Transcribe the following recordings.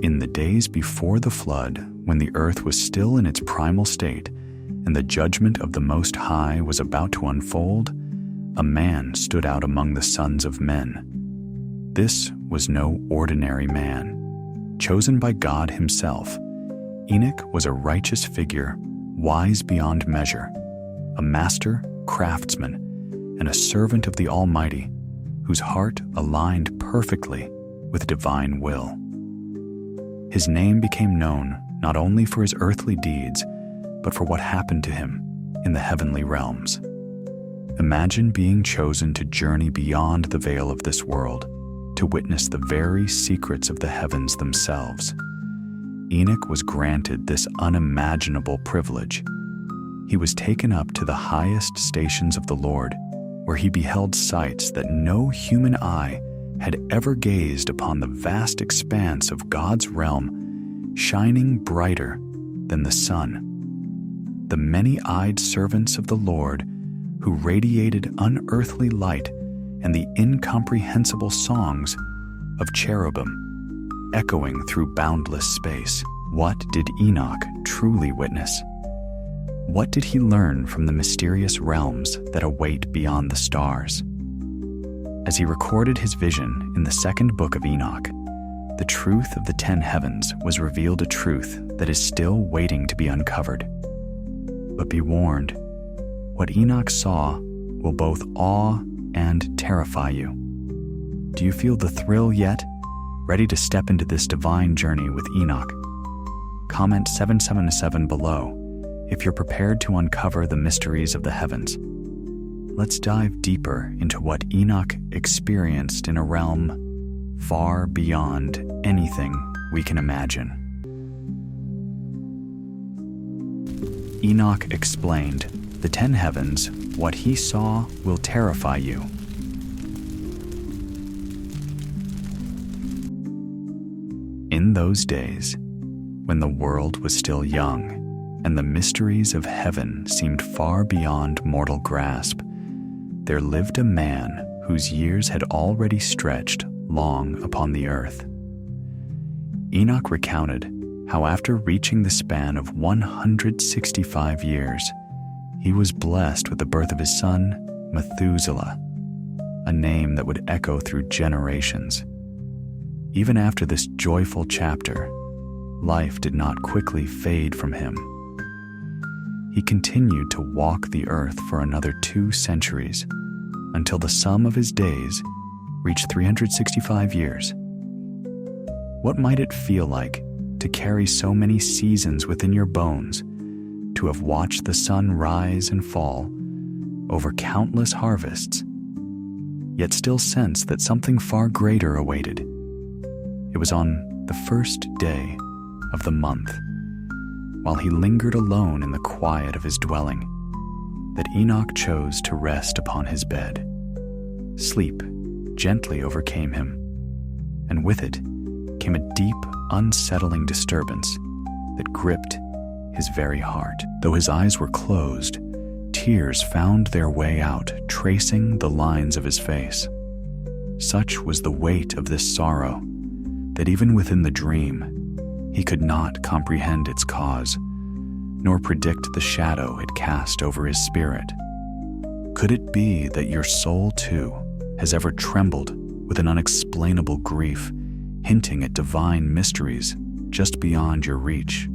In the days before the flood, when the earth was still in its primal state, and the judgment of the Most High was about to unfold, a man stood out among the sons of men. This was no ordinary man. Chosen by God himself, Enoch was a righteous figure, wise beyond measure, a master craftsman, and a servant of the Almighty, whose heart aligned perfectly with divine will. His name became known not only for his earthly deeds, but for what happened to him in the heavenly realms. Imagine being chosen to journey beyond the veil of this world, to witness the very secrets of the heavens themselves. Enoch was granted this unimaginable privilege. He was taken up to the highest stations of the Lord, where he beheld sights that no human eye had ever gazed upon, the vast expanse of God's realm, shining brighter than the sun. The many-eyed servants of the Lord, who radiated unearthly light, and the incomprehensible songs of cherubim, echoing through boundless space. What did Enoch truly witness? What did he learn from the mysterious realms that await beyond the stars? As he recorded his vision in the second book of Enoch, the truth of the 10 heavens was revealed, a truth that is still waiting to be uncovered. But be warned, what Enoch saw will both awe and terrify you. Do you feel the thrill yet? Ready to step into this divine journey with Enoch? Comment 777 below if you're prepared to uncover the mysteries of the heavens. Let's dive deeper into what Enoch experienced in a realm far beyond anything we can imagine. Enoch explained, "The 10 heavens, what he saw will terrify you." In those days, when the world was still young, and the mysteries of heaven seemed far beyond mortal grasp, there lived a man whose years had already stretched long upon the earth. Enoch recounted how after reaching the span of 165 years, he was blessed with the birth of his son, Methuselah, a name that would echo through generations. Even after this joyful chapter, life did not quickly fade from him. He continued to walk the earth for another 2 centuries, until the sum of his days reached 365 years. What might it feel like to carry so many seasons within your bones, to have watched the sun rise and fall over countless harvests, yet still sense that something far greater awaited? It was on the first day of the month, while he lingered alone in the quiet of his dwelling, that Enoch chose to rest upon his bed. Sleep gently overcame him, and with it came a deep, unsettling disturbance that gripped his very heart. Though his eyes were closed, tears found their way out, tracing the lines of his face. Such was the weight of this sorrow that even within the dream, he could not comprehend its cause, nor predict the shadow it cast over his spirit. Could it be that your soul, too, has ever trembled with an unexplainable grief, hinting at divine mysteries just beyond your reach?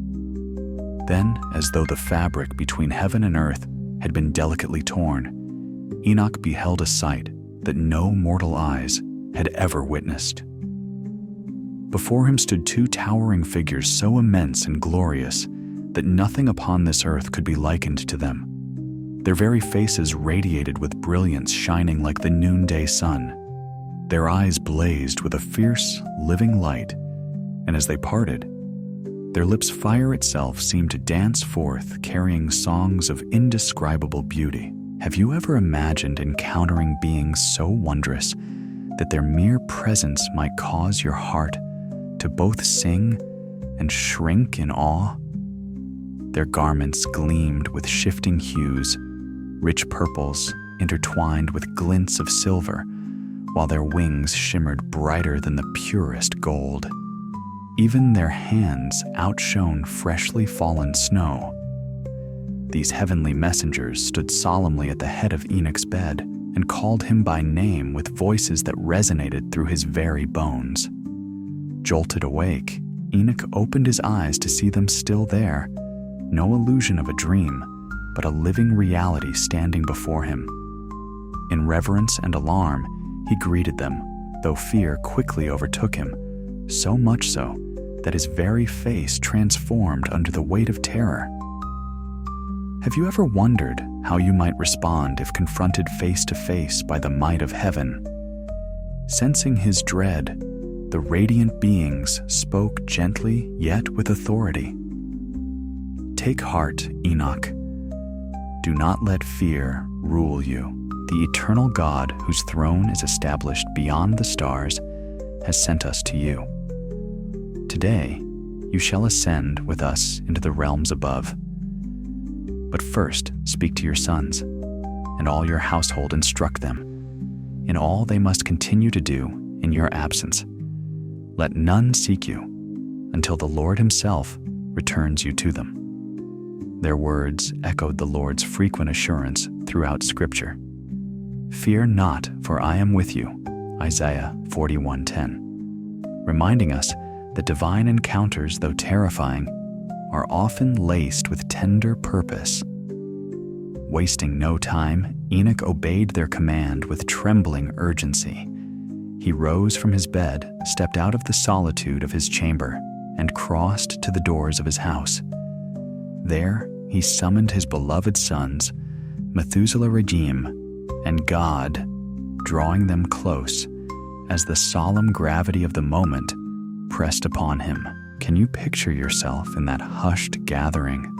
Then, as though the fabric between heaven and earth had been delicately torn, Enoch beheld a sight that no mortal eyes had ever witnessed. Before him stood 2 towering figures so immense and glorious that nothing upon this earth could be likened to them. Their very faces radiated with brilliance, shining like the noonday sun. Their eyes blazed with a fierce, living light, and as they parted, their lips' fire itself seemed to dance forth, carrying songs of indescribable beauty. Have you ever imagined encountering beings so wondrous that their mere presence might cause your heart to both sing and shrink in awe? Their garments gleamed with shifting hues, rich purples intertwined with glints of silver, while their wings shimmered brighter than the purest gold. Even their hands outshone freshly fallen snow. These heavenly messengers stood solemnly at the head of Enoch's bed and called him by name with voices that resonated through his very bones. Jolted awake, Enoch opened his eyes to see them still there, no illusion of a dream, but a living reality standing before him. In reverence and alarm, he greeted them, though fear quickly overtook him, so much so that his very face transformed under the weight of terror. Have you ever wondered how you might respond if confronted face to face by the might of heaven? Sensing his dread, the radiant beings spoke gently yet with authority. Take heart, Enoch. Do not let fear rule you. The eternal God, whose throne is established beyond the stars, has sent us to you. Today, you shall ascend with us into the realms above. But first, speak to your sons, and all your household instruct them, in all they must continue to do in your absence. Let none seek you until the Lord himself returns you to them. Their words echoed the Lord's frequent assurance throughout Scripture. Fear not, for I am with you, Isaiah 41:10, reminding us that divine encounters, though terrifying, are often laced with tender purpose. Wasting no time, Enoch obeyed their command with trembling urgency. He rose from his bed, stepped out of the solitude of his chamber, and crossed to the doors of his house. There, he summoned his beloved sons, Methuselah and God, drawing them close as the solemn gravity of the moment pressed upon him. Can you picture yourself in that hushed gathering,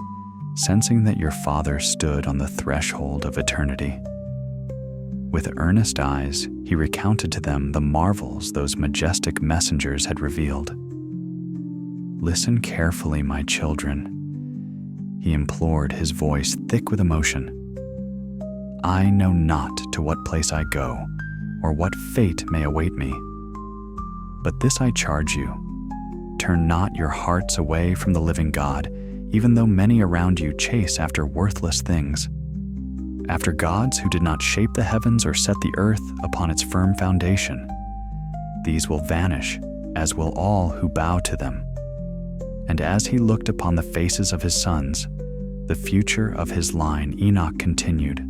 sensing that your father stood on the threshold of eternity? With earnest eyes, he recounted to them the marvels those majestic messengers had revealed. Listen carefully, my children, he implored, his voice thick with emotion. I know not to what place I go, or what fate may await me. But this I charge you, turn not your hearts away from the living God, even though many around you chase after worthless things, after gods who did not shape the heavens or set the earth upon its firm foundation. These will vanish, as will all who bow to them. And as he looked upon the faces of his sons, the future of his line, Enoch continued,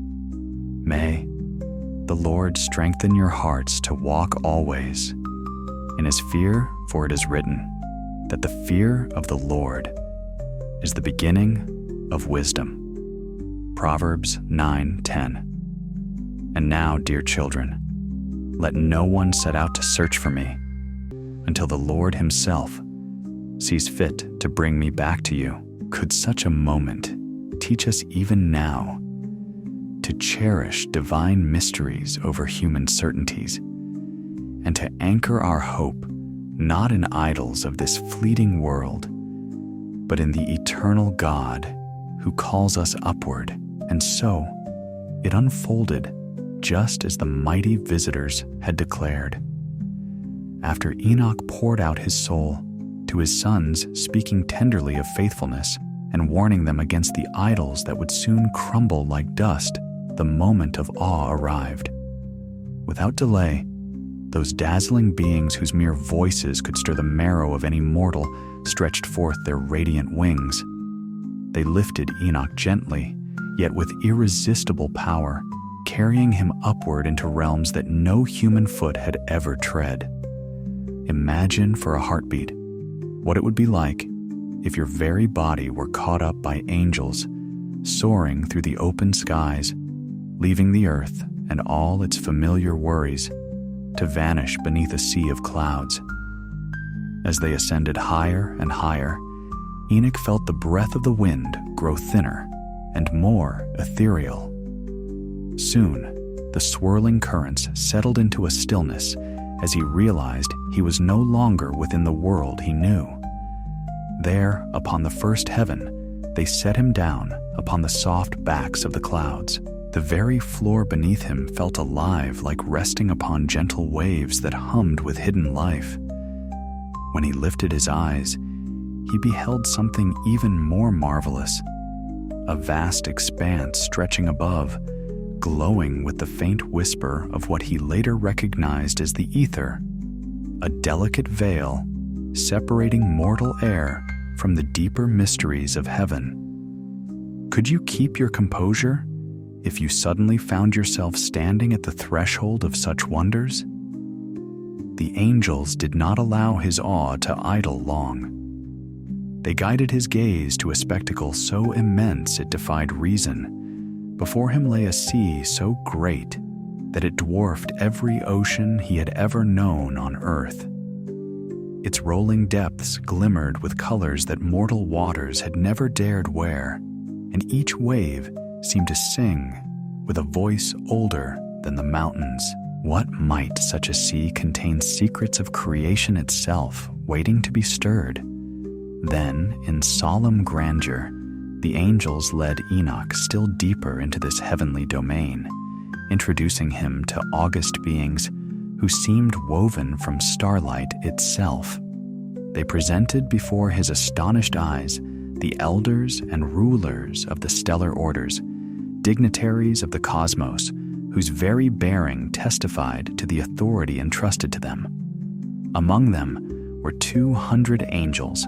May the Lord strengthen your hearts to walk always in his fear, for it is written that the fear of the Lord is the beginning of wisdom. Proverbs 9:10. And now, dear children, let no one set out to search for me until the Lord himself sees fit to bring me back to you. Could such a moment teach us even now to cherish divine mysteries over human certainties, and to anchor our hope not in idols of this fleeting world, but in the eternal God who calls us upward? And so it unfolded just as the mighty visitors had declared. After Enoch poured out his soul to his sons, speaking tenderly of faithfulness and warning them against the idols that would soon crumble like dust, the moment of awe arrived. Without delay, those dazzling beings whose mere voices could stir the marrow of any mortal stretched forth their radiant wings. They lifted Enoch gently, yet with irresistible power, carrying him upward into realms that no human foot had ever tread. Imagine for a heartbeat what it would be like if your very body were caught up by angels, soaring through the open skies, leaving the earth and all its familiar worries to vanish beneath a sea of clouds. As they ascended higher and higher, Enoch felt the breath of the wind grow thinner and more ethereal. Soon, the swirling currents settled into a stillness as he realized he was no longer within the world he knew. There, upon the first heaven, they set him down upon the soft backs of the clouds. The very floor beneath him felt alive, like resting upon gentle waves that hummed with hidden life. When he lifted his eyes, he beheld something even more marvelous, a vast expanse stretching above, glowing with the faint whisper of what he later recognized as the ether, a delicate veil separating mortal air from the deeper mysteries of heaven. Could you keep your composure if you suddenly found yourself standing at the threshold of such wonders? The angels did not allow his awe to idle long. They guided his gaze to a spectacle so immense it defied reason. Before him lay a sea so great that it dwarfed every ocean he had ever known on earth. Its rolling depths glimmered with colors that mortal waters had never dared wear, and each wave seemed to sing with a voice older than the mountains. What might such a sea contain secrets of creation itself waiting to be stirred? Then, in solemn grandeur, the angels led Enoch still deeper into this heavenly domain, introducing him to august beings who seemed woven from starlight itself. They presented before his astonished eyes the elders and rulers of the stellar orders, dignitaries of the cosmos, whose very bearing testified to the authority entrusted to them. Among them were 200 angels,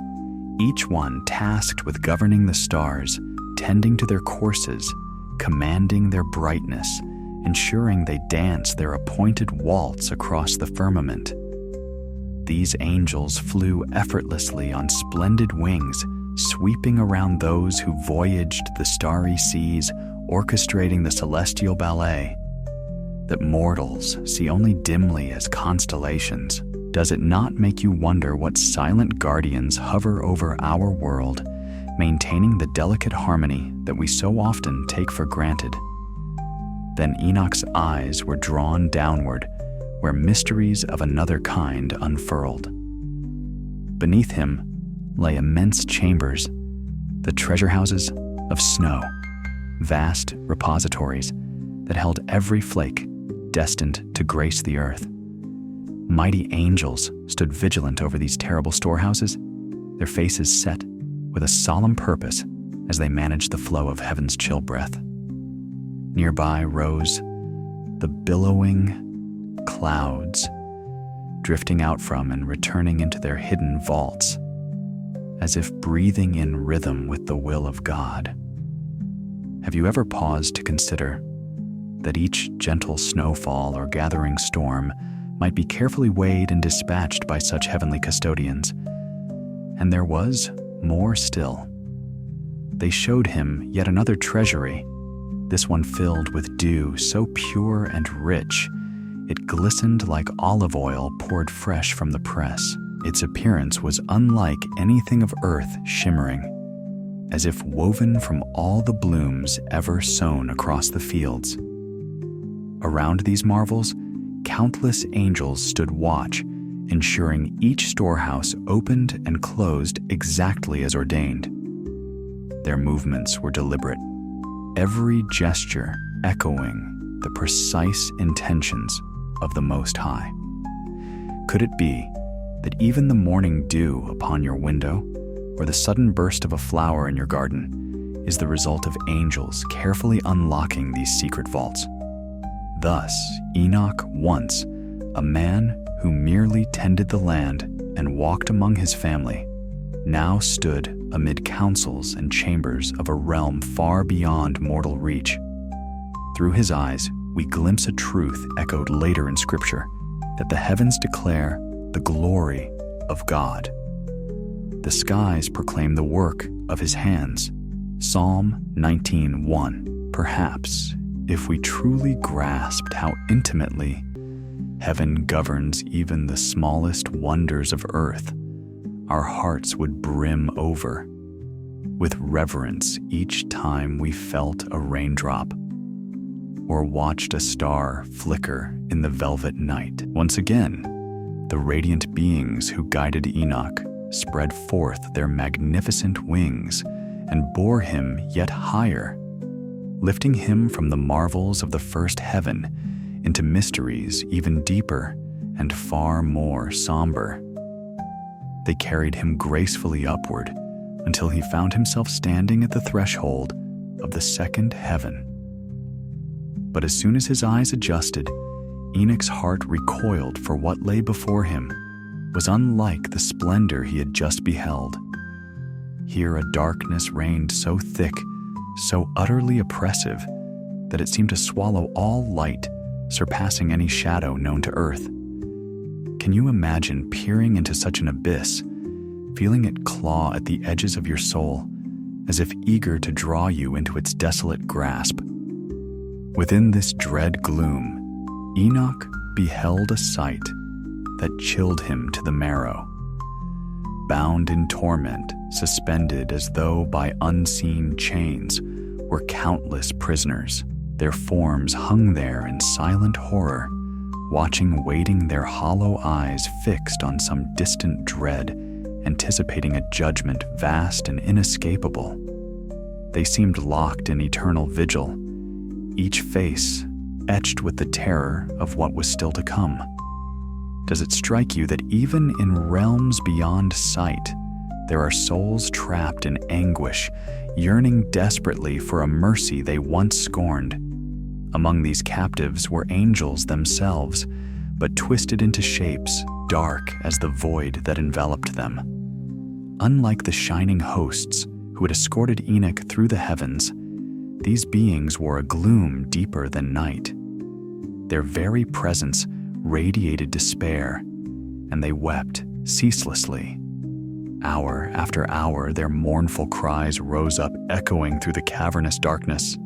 each one tasked with governing the stars, tending to their courses, commanding their brightness, ensuring they dance their appointed waltz across the firmament. These angels flew effortlessly on splendid wings, sweeping around those who voyaged the starry seas, orchestrating the celestial ballet that mortals see only dimly as constellations. Does it not make you wonder what silent guardians hover over our world, maintaining the delicate harmony that we so often take for granted? Then Enoch's eyes were drawn downward, where mysteries of another kind unfurled. Beneath him lay immense chambers, the treasure houses of snow, vast repositories that held every flake destined to grace the earth. Mighty angels stood vigilant over these terrible storehouses, their faces set with a solemn purpose as they managed the flow of heaven's chill breath. Nearby rose the billowing clouds, drifting out from and returning into their hidden vaults, as if breathing in rhythm with the will of God. Have you ever paused to consider that each gentle snowfall or gathering storm might be carefully weighed and dispatched by such heavenly custodians? And there was more still. They showed him yet another treasury, this one filled with dew so pure and rich, it glistened like olive oil poured fresh from the press. Its appearance was unlike anything of earth shimmering, as if woven from all the blooms ever sown across the fields. Around these marvels, countless angels stood watch, ensuring each storehouse opened and closed exactly as ordained. Their movements were deliberate, every gesture echoing the precise intentions of the Most High. Could it be that even the morning dew upon your window, or the sudden burst of a flower in your garden, is the result of angels carefully unlocking these secret vaults? Thus, Enoch once, a man who merely tended the land and walked among his family, now stood amid councils and chambers of a realm far beyond mortal reach. Through his eyes, we glimpse a truth echoed later in Scripture, that the heavens declare the glory of God. The skies proclaim the work of his hands. Psalm 19:1. Perhaps, if we truly grasped how intimately heaven governs even the smallest wonders of earth, our hearts would brim over with reverence each time we felt a raindrop or watched a star flicker in the velvet night. Once again, the radiant beings who guided Enoch spread forth their magnificent wings and bore him yet higher, lifting him from the marvels of the first heaven into mysteries even deeper and far more somber. They carried him gracefully upward until he found himself standing at the threshold of the second heaven. But as soon as his eyes adjusted, Enoch's heart recoiled, for what lay before him was unlike the splendor he had just beheld. Here a darkness reigned so thick, so utterly oppressive, that it seemed to swallow all light, surpassing any shadow known to earth. Can you imagine peering into such an abyss, feeling it claw at the edges of your soul, as if eager to draw you into its desolate grasp? Within this dread gloom, Enoch beheld a sight that chilled him to the marrow. Bound in torment, suspended as though by unseen chains, were countless prisoners. Their forms hung there in silent horror, waiting, their hollow eyes fixed on some distant dread, anticipating a judgment vast and inescapable. They seemed locked in eternal vigil, each face etched with the terror of what was still to come. Does it strike you that even in realms beyond sight, there are souls trapped in anguish, yearning desperately for a mercy they once scorned? Among these captives were angels themselves, but twisted into shapes dark as the void that enveloped them. Unlike the shining hosts who had escorted Enoch through the heavens, these beings wore a gloom deeper than night. Their very presence radiated despair, and they wept ceaselessly. Hour after hour, their mournful cries rose up, echoing through the cavernous darkness,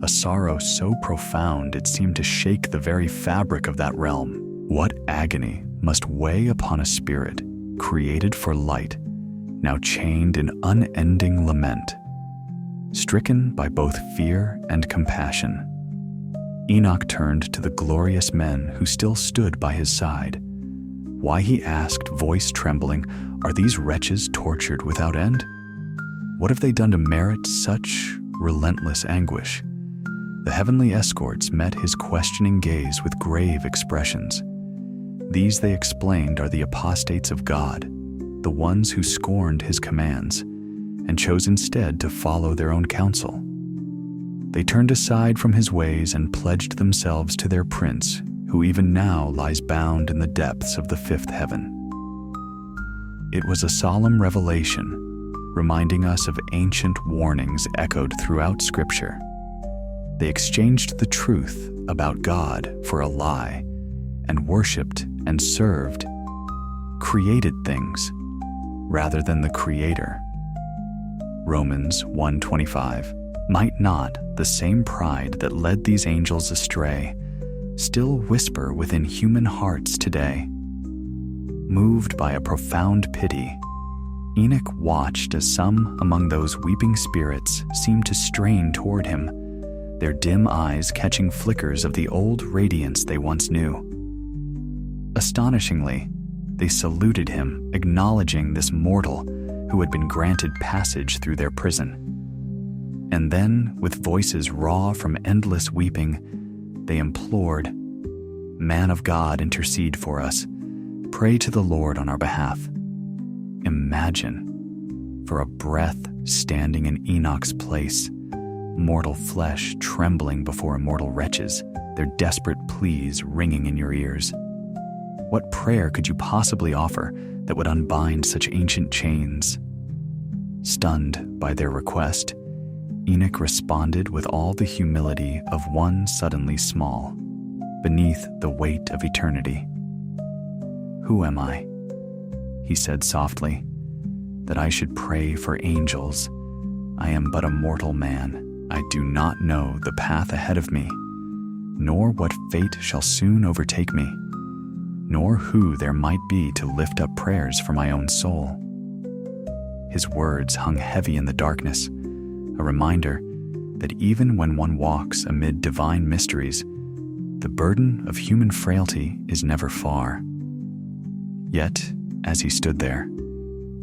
a sorrow so profound it seemed to shake the very fabric of that realm. What agony must weigh upon a spirit created for light, now chained in unending lament, stricken by both fear and compassion. Enoch turned to the glorious men who still stood by his side. Why, he asked, voice trembling, are these wretches tortured without end? What have they done to merit such relentless anguish? The heavenly escorts met his questioning gaze with grave expressions. These, they explained, are the apostates of God, the ones who scorned his commands and chose instead to follow their own counsel. They turned aside from his ways and pledged themselves to their prince, who even now lies bound in the depths of the fifth heaven. It was a solemn revelation, reminding us of ancient warnings echoed throughout Scripture. They exchanged the truth about God for a lie, and worshipped and served created things rather than the Creator. Romans 1:25. Might not the same pride that led these angels astray still whisper within human hearts today? Moved by a profound pity, Enoch watched as some among those weeping spirits seemed to strain toward him, their dim eyes catching flickers of the old radiance they once knew. Astonishingly, they saluted him, acknowledging this mortal who had been granted passage through their prison. And then, with voices raw from endless weeping, they implored, "Man of God, intercede for us. Pray to the Lord on our behalf." Imagine, for a breath standing in Enoch's place, mortal flesh trembling before immortal wretches, their desperate pleas ringing in your ears. What prayer could you possibly offer that would unbind such ancient chains? Stunned by their request, Enoch responded with all the humility of one suddenly small, beneath the weight of eternity. "Who am I?" he said softly, "that I should pray for angels? I am but a mortal man. I do not know the path ahead of me, nor what fate shall soon overtake me, nor who there might be to lift up prayers for my own soul." His words hung heavy in the darkness, a reminder that even when one walks amid divine mysteries, the burden of human frailty is never far. Yet, as he stood there,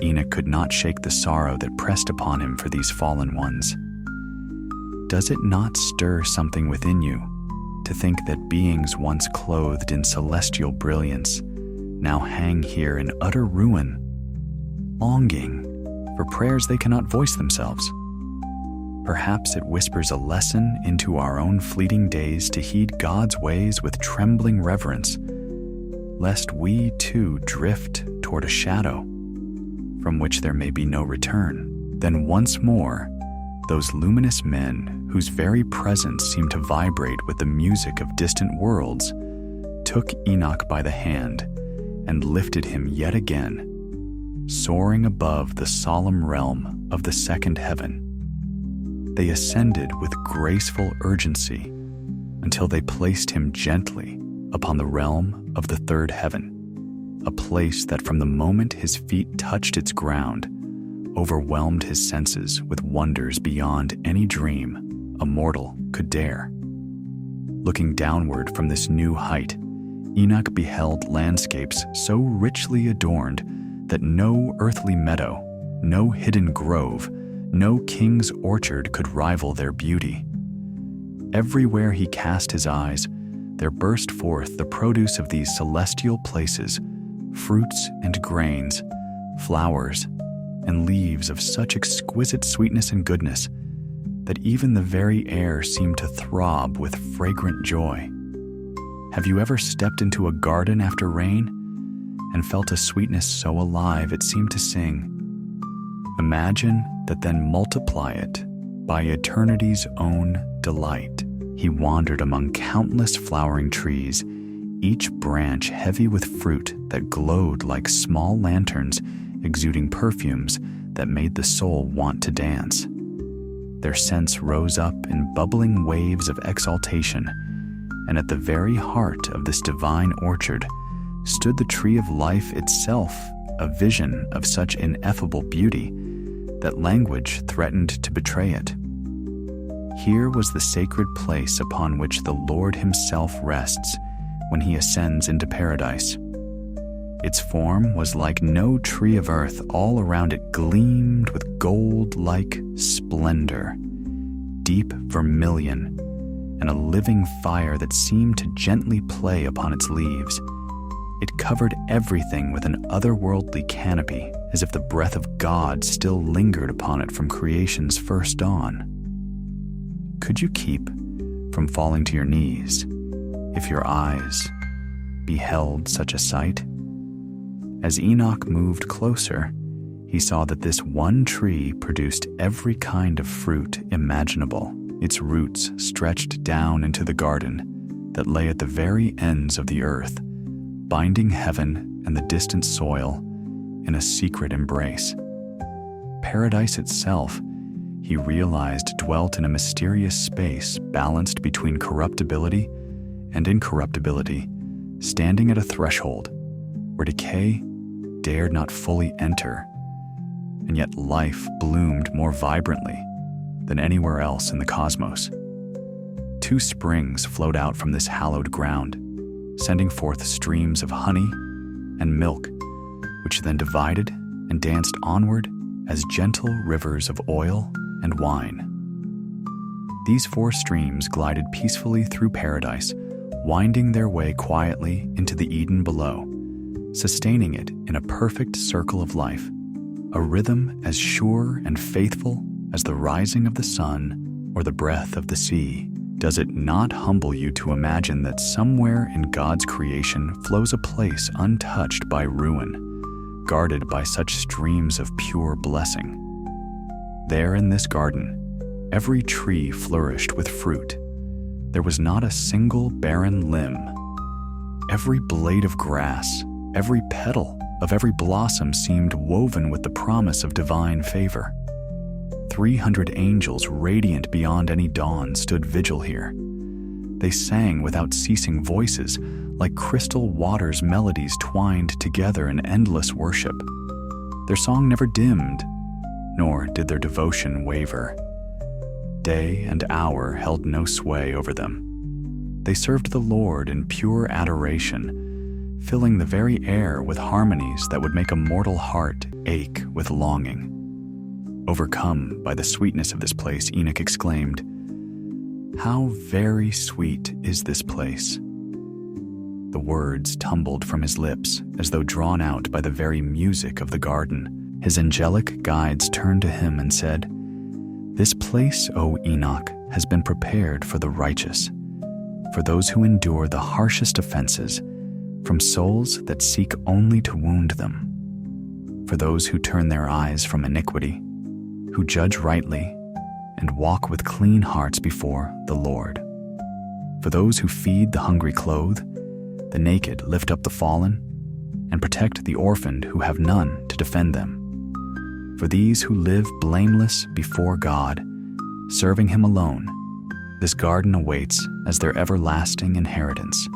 Enoch could not shake the sorrow that pressed upon him for these fallen ones. Does it not stir something within you to think that beings once clothed in celestial brilliance now hang here in utter ruin, longing for prayers they cannot voice themselves. Perhaps it whispers a lesson into our own fleeting days to heed God's ways with trembling reverence, lest we too drift toward a shadow from which there may be no return. Then once more, those luminous men whose very presence seemed to vibrate with the music of distant worlds took Enoch by the hand and lifted him yet again, soaring above the solemn realm of the second heaven. They ascended with graceful urgency until they placed him gently upon the realm of the third heaven, a place that from the moment his feet touched its ground overwhelmed his senses with wonders beyond any dream a mortal could dare. Looking downward from this new height, Enoch beheld landscapes so richly adorned that no earthly meadow, no hidden grove, no king's orchard could rival their beauty. Everywhere he cast his eyes, there burst forth the produce of these celestial places, fruits and grains, flowers and leaves of such exquisite sweetness and goodness that even the very air seemed to throb with fragrant joy. Have you ever stepped into a garden after rain and felt a sweetness so alive it seemed to sing? Imagine that, then multiply it by eternity's own delight. He wandered among countless flowering trees, each branch heavy with fruit that glowed like small lanterns exuding perfumes that made the soul want to dance. Their scents rose up in bubbling waves of exaltation, and at the very heart of this divine orchard stood the tree of life itself, a vision of such ineffable beauty that language threatened to betray it. Here was the sacred place upon which the Lord himself rests when he ascends into paradise. Its form was like no tree of earth. All around it gleamed with gold-like splendor, deep vermilion, and a living fire that seemed to gently play upon its leaves. It covered everything with an otherworldly canopy, as if the breath of God still lingered upon it from creation's first dawn. Could you keep from falling to your knees if your eyes beheld such a sight? As Enoch moved closer, he saw that this one tree produced every kind of fruit imaginable. Its roots stretched down into the garden that lay at the very ends of the earth, binding heaven and the distant soil in a secret embrace. Paradise itself, he realized, dwelt in a mysterious space balanced between corruptibility and incorruptibility, standing at a threshold where decay dared not fully enter, and yet life bloomed more vibrantly than anywhere else in the cosmos. Two springs flowed out from this hallowed ground, sending forth streams of honey and milk, which then divided and danced onward as gentle rivers of oil and wine. These four streams glided peacefully through paradise, winding their way quietly into the Eden below, sustaining it in a perfect circle of life, a rhythm as sure and faithful as the rising of the sun or the breath of the sea. Does it not humble you to imagine that somewhere in God's creation flows a place untouched by ruin, guarded by such streams of pure blessing? There in this garden, every tree flourished with fruit. There was not a single barren limb. Every blade of grass, every petal of every blossom seemed woven with the promise of divine favor. 300 angels, radiant beyond any dawn, stood vigil here. They sang without ceasing voices, like crystal water's melodies twined together in endless worship. Their song never dimmed, nor did their devotion waver. Day and hour held no sway over them. They served the Lord in pure adoration, filling the very air with harmonies that would make a mortal heart ache with longing. Overcome by the sweetness of this place, Enoch exclaimed, "How very sweet is this place!" The words tumbled from his lips as though drawn out by the very music of the garden. His angelic guides turned to him and said, "This place, O Enoch, has been prepared for the righteous, for those who endure the harshest offenses, from souls that seek only to wound them, for those who turn their eyes from iniquity, who judge rightly, and walk with clean hearts before the Lord, for those who feed the hungry clothe, the naked lift up the fallen, and protect the orphaned who have none to defend them, for these who live blameless before God, serving Him alone. This garden awaits as their everlasting inheritance."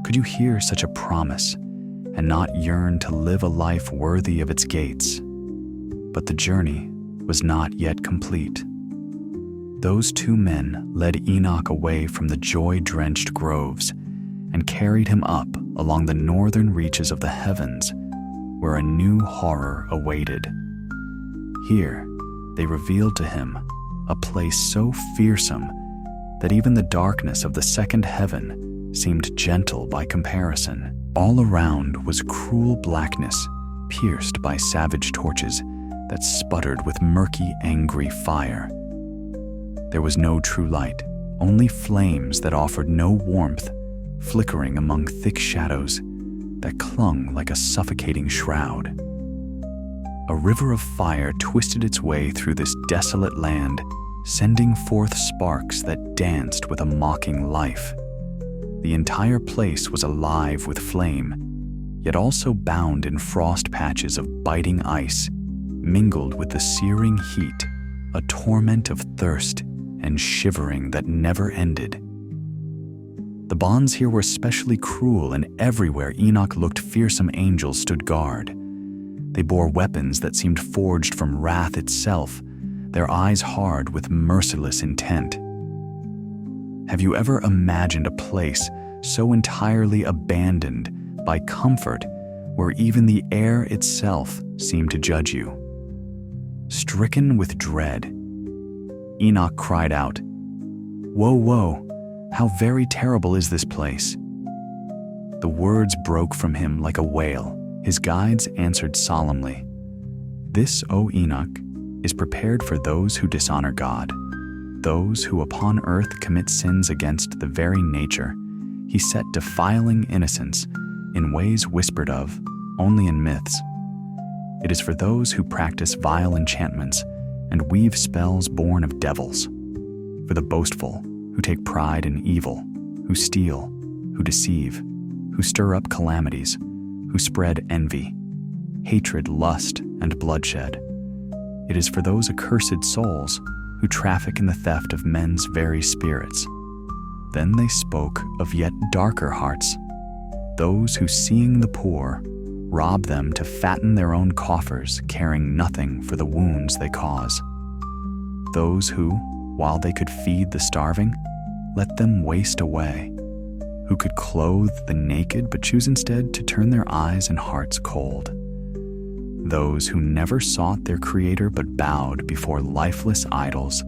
Could you hear such a promise and not yearn to live a life worthy of its gates? But the journey was not yet complete. Those two men led Enoch away from the joy-drenched groves and carried him up along the northern reaches of the heavens, where a new horror awaited. Here, they revealed to him a place so fearsome that even the darkness of the second heaven seemed gentle by comparison. All around was cruel blackness, pierced by savage torches that sputtered with murky, angry fire. There was no true light, only flames that offered no warmth, flickering among thick shadows that clung like a suffocating shroud. A river of fire twisted its way through this desolate land, sending forth sparks that danced with a mocking life. The entire place was alive with flame, yet also bound in frost patches of biting ice, mingled with the searing heat, a torment of thirst and shivering that never ended. The bonds here were especially cruel, and everywhere Enoch looked, fearsome angels stood guard. They bore weapons that seemed forged from wrath itself, their eyes hard with merciless intent. Have you ever imagined a place so entirely abandoned by comfort where even the air itself seemed to judge you? Stricken with dread, Enoch cried out, "Woe, woe! How very terrible is this place!" The words broke from him like a wail. His guides answered solemnly, "This, O Enoch, is prepared for those who dishonor God, those who upon earth commit sins against the very nature He set defiling innocence in ways whispered of only in myths. It is for those who practice vile enchantments and weave spells born of devils, for the boastful who take pride in evil, who steal, who deceive, who stir up calamities, who spread envy, hatred, lust, and bloodshed. It is for those accursed souls who traffic in the theft of men's very spirits." Then they spoke of yet darker hearts, those who, seeing the poor, rob them to fatten their own coffers, caring nothing for the wounds they cause. Those who, while they could feed the starving, let them waste away, who could clothe the naked but choose instead to turn their eyes and hearts cold. Those who never sought their Creator but bowed before lifeless idols,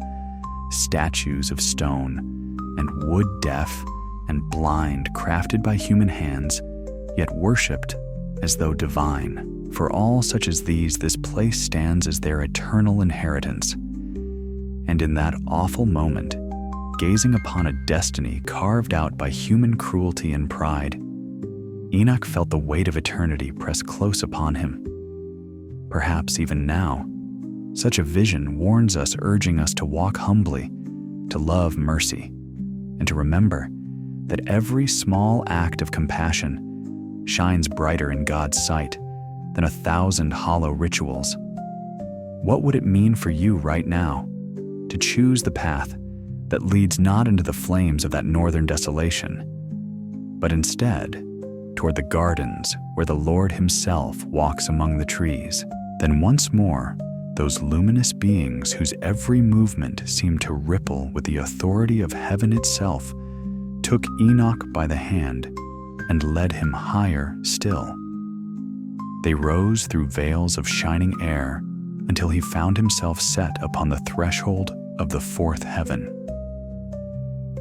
statues of stone, and wood deaf and blind crafted by human hands, yet worshipped as though divine. For all such as these, this place stands as their eternal inheritance. And in that awful moment, gazing upon a destiny carved out by human cruelty and pride, Enoch felt the weight of eternity press close upon him. Perhaps even now, such a vision warns us, urging us to walk humbly, to love mercy, and to remember that every small act of compassion shines brighter in God's sight than 1,000 hollow rituals. What would it mean for you right now to choose the path that leads not into the flames of that northern desolation, but instead toward the gardens where the Lord Himself walks among the trees? Then once more, those luminous beings whose every movement seemed to ripple with the authority of heaven itself took Enoch by the hand and led him higher still. They rose through veils of shining air until he found himself set upon the threshold of the fourth heaven.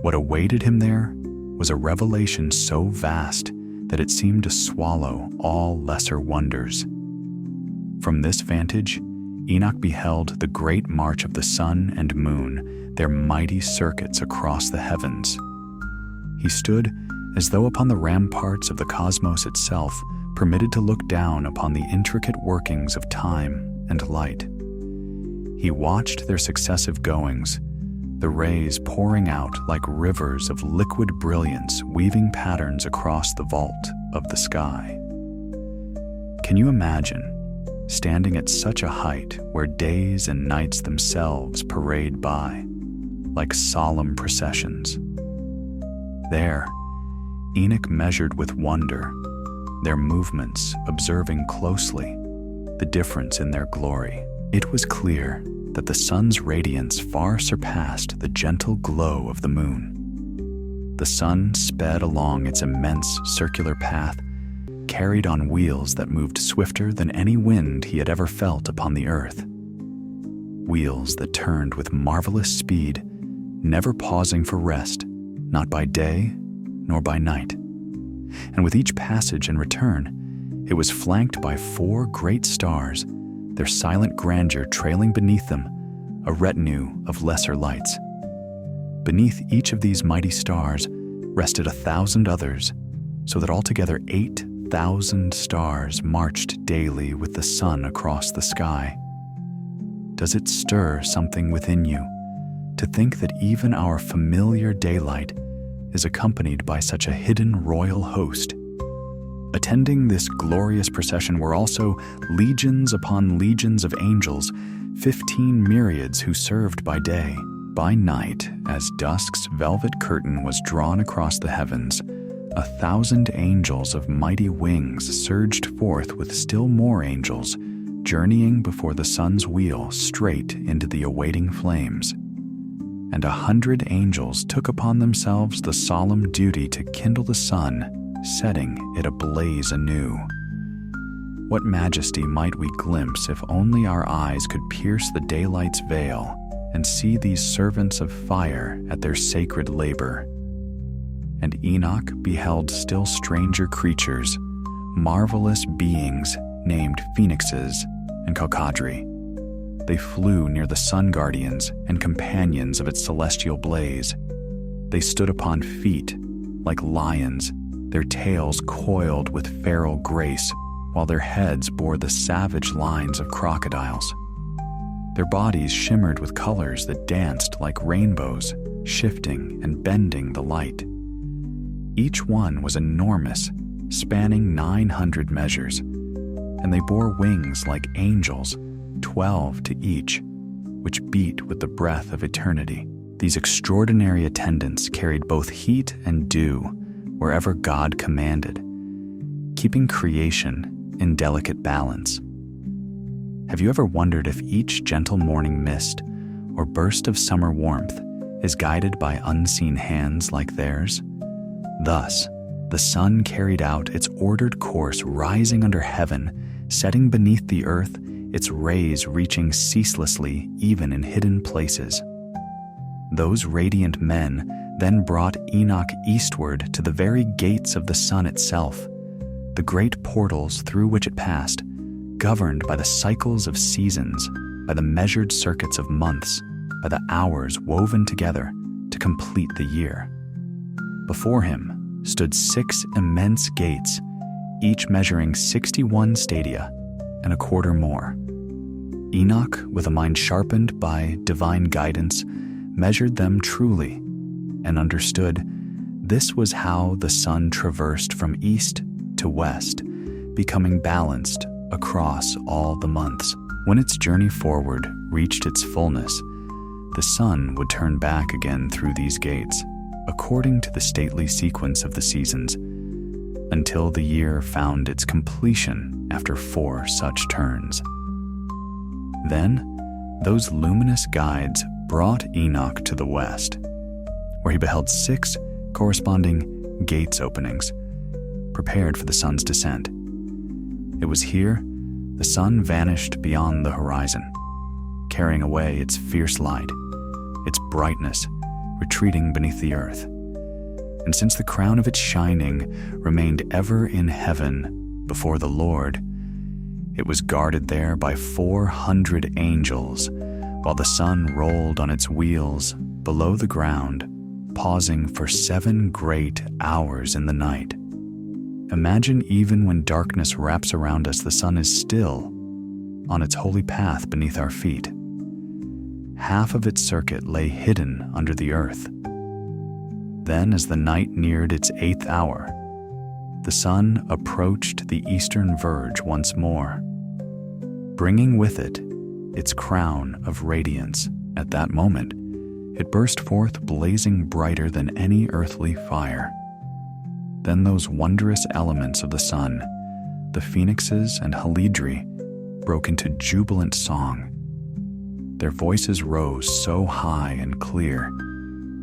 What awaited him there was a revelation so vast that it seemed to swallow all lesser wonders. From this vantage, Enoch beheld the great march of the sun and moon, their mighty circuits across the heavens. He stood as though upon the ramparts of the cosmos itself, permitted to look down upon the intricate workings of time and light. He watched their successive goings, the rays pouring out like rivers of liquid brilliance, weaving patterns across the vault of the sky. Can you imagine standing at such a height where days and nights themselves parade by, like solemn processions? There, Enoch measured with wonder their movements, observing closely the difference in their glory. It was clear that the sun's radiance far surpassed the gentle glow of the moon. The sun sped along its immense circular path, carried on wheels that moved swifter than any wind he had ever felt upon the earth. Wheels that turned with marvelous speed, never pausing for rest, not by day nor by night. And with each passage and return, it was flanked by 4 great stars, their silent grandeur trailing beneath them, a retinue of lesser lights. Beneath each of these mighty stars rested 1,000 others, so that altogether 8,000 stars marched daily with the sun across the sky. Does it stir something within you to think that even our familiar daylight is accompanied by such a hidden royal host? Attending this glorious procession were also legions upon legions of angels, 15 myriads who served by day. By night, as dusk's velvet curtain was drawn across the heavens, 1,000 angels of mighty wings surged forth with still more angels, journeying before the sun's wheel straight into the awaiting flames. And 100 angels took upon themselves the solemn duty to kindle the sun, setting it ablaze anew. What majesty might we glimpse if only our eyes could pierce the daylight's veil and see these servants of fire at their sacred labor. And Enoch beheld still stranger creatures, marvelous beings named phoenixes and chalcodri. They flew near the sun guardians and companions of its celestial blaze. They stood upon feet like lions, their tails coiled with feral grace, while their heads bore the savage lines of crocodiles. Their bodies shimmered with colors that danced like rainbows, shifting and bending the light. Each one was enormous, spanning 900 measures, and they bore wings like angels, 12 to each, which beat with the breath of eternity. These extraordinary attendants carried both heat and dew wherever God commanded, keeping creation in delicate balance. Have you ever wondered if each gentle morning mist or burst of summer warmth is guided by unseen hands like theirs? Thus, the sun carried out its ordered course, rising under heaven, setting beneath the earth, its rays reaching ceaselessly even in hidden places. Those radiant men then brought Enoch eastward to the very gates of the sun itself, the great portals through which it passed, governed by the cycles of seasons, by the measured circuits of months, by the hours woven together to complete the year. Before him stood 6 immense gates, each measuring 61 stadia and a quarter more. Enoch, with a mind sharpened by divine guidance, measured them truly and understood this was how the sun traversed from east to west, becoming balanced across all the months. When its journey forward reached its fullness, the sun would turn back again through these gates, according to the stately sequence of the seasons, until the year found its completion after 4 such turns. Then, those luminous guides brought Enoch to the west, where he beheld 6 corresponding gates openings, prepared for the sun's descent. It was here the sun vanished beyond the horizon, carrying away its fierce light, its brightness retreating beneath the earth. And since the crown of its shining remained ever in heaven before the Lord, It was guarded there by 400 angels, while the sun rolled on its wheels below the ground, pausing for 7 great hours in the night. Imagine even when darkness wraps around us, the sun is still on its holy path beneath our feet. Half of its circuit lay hidden under the earth. Then, as the night neared its 8th hour, the sun approached the eastern verge once more, bringing with it its crown of radiance. At that moment, it burst forth blazing brighter than any earthly fire. Then those wondrous elements of the sun, the phoenixes and haledri, broke into jubilant song. Their voices rose so high and clear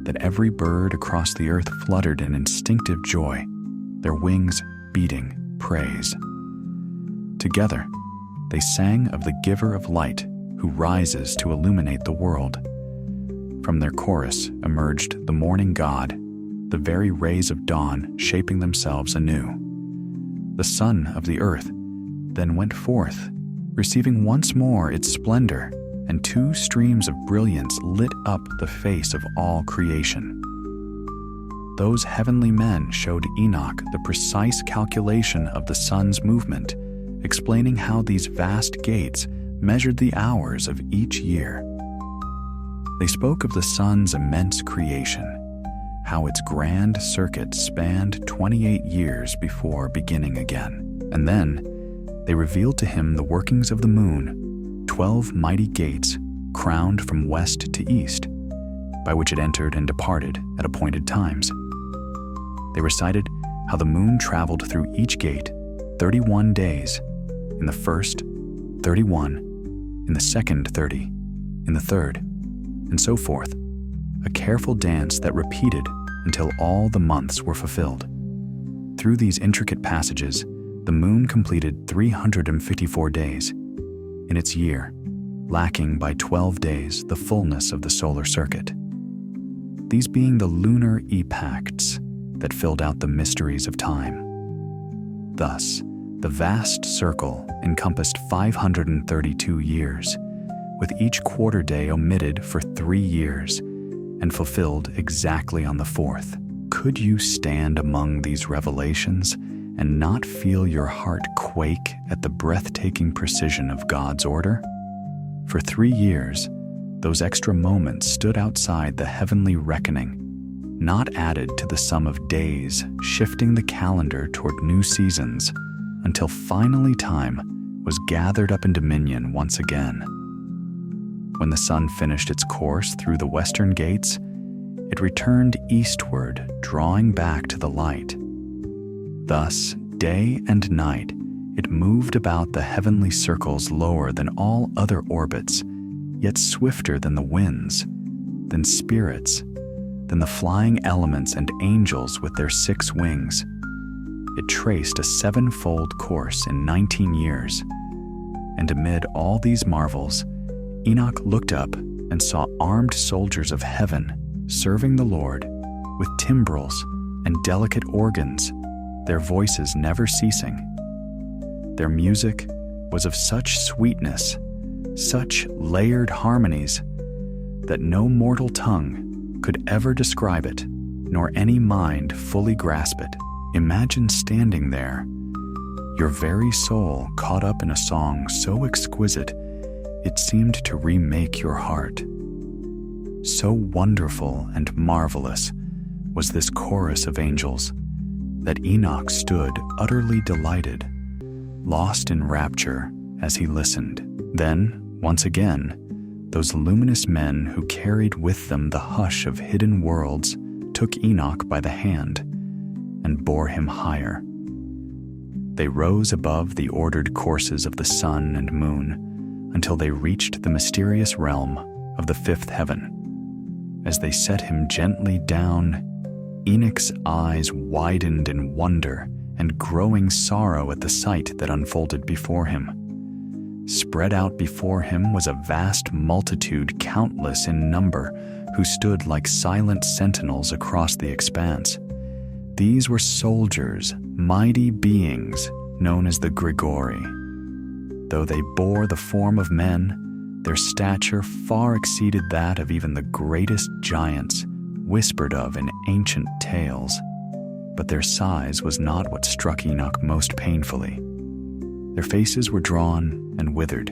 that every bird across the earth fluttered in instinctive joy, their wings beating praise. Together, they sang of the giver of light who rises to illuminate the world. From their chorus emerged the morning god, the very rays of dawn shaping themselves anew. The sun of the earth then went forth, receiving once more its splendor, and 2 streams of brilliance lit up the face of all creation. Those heavenly men showed Enoch the precise calculation of the sun's movement, explaining how these vast gates measured the hours of each year. They spoke of the sun's immense creation, how its grand circuit spanned 28 years before beginning again. And then they revealed to him the workings of the moon, 12 mighty gates crowned from west to east, by which it entered and departed at appointed times. They recited how the moon traveled through each gate 31 days, in the first 31, in the second 30, in the third, and so forth, a careful dance that repeated until all the months were fulfilled. Through these intricate passages, the moon completed 354 days in its year, lacking by 12 days the fullness of the solar circuit, these being the lunar epochs that filled out the mysteries of time. Thus, the vast circle encompassed 532 years, with each quarter day omitted for 3 years and fulfilled exactly on the 4th. Could you stand among these revelations and not feel your heart quake at the breathtaking precision of God's order? For 3 years, those extra moments stood outside the heavenly reckoning, not added to the sum of days, shifting the calendar toward new seasons, until finally time was gathered up in dominion once again. When the sun finished its course through the western gates, it returned eastward, drawing back to the light. Thus, day and night, it moved about the heavenly circles lower than all other orbits, yet swifter than the winds, than spirits, than the flying elements and angels with their 6 wings. It traced a 7-fold course in 19 years, and amid all these marvels, Enoch looked up and saw armed soldiers of heaven serving the Lord with timbrels and delicate organs, their voices never ceasing. Their music was of such sweetness, such layered harmonies, that no mortal tongue could ever describe it, nor any mind fully grasp it. Imagine standing there, your very soul caught up in a song so exquisite it seemed to remake your heart. So wonderful and marvelous was this chorus of angels that Enoch stood utterly delighted, lost in rapture as he listened. Then, once again, those luminous men who carried with them the hush of hidden worlds took Enoch by the hand and bore him higher. They rose above the ordered courses of the sun and moon until they reached the mysterious realm of the 5th heaven. As they set him gently down, Enoch's eyes widened in wonder and growing sorrow at the sight that unfolded before him. Spread out before him was a vast multitude, countless in number, who stood like silent sentinels across the expanse. These were soldiers, mighty beings known as the Grigori. though they bore the form of men, their stature far exceeded that of even the greatest giants whispered of in ancient tales. But their size was not what struck Enoch most painfully. Their faces were drawn and withered,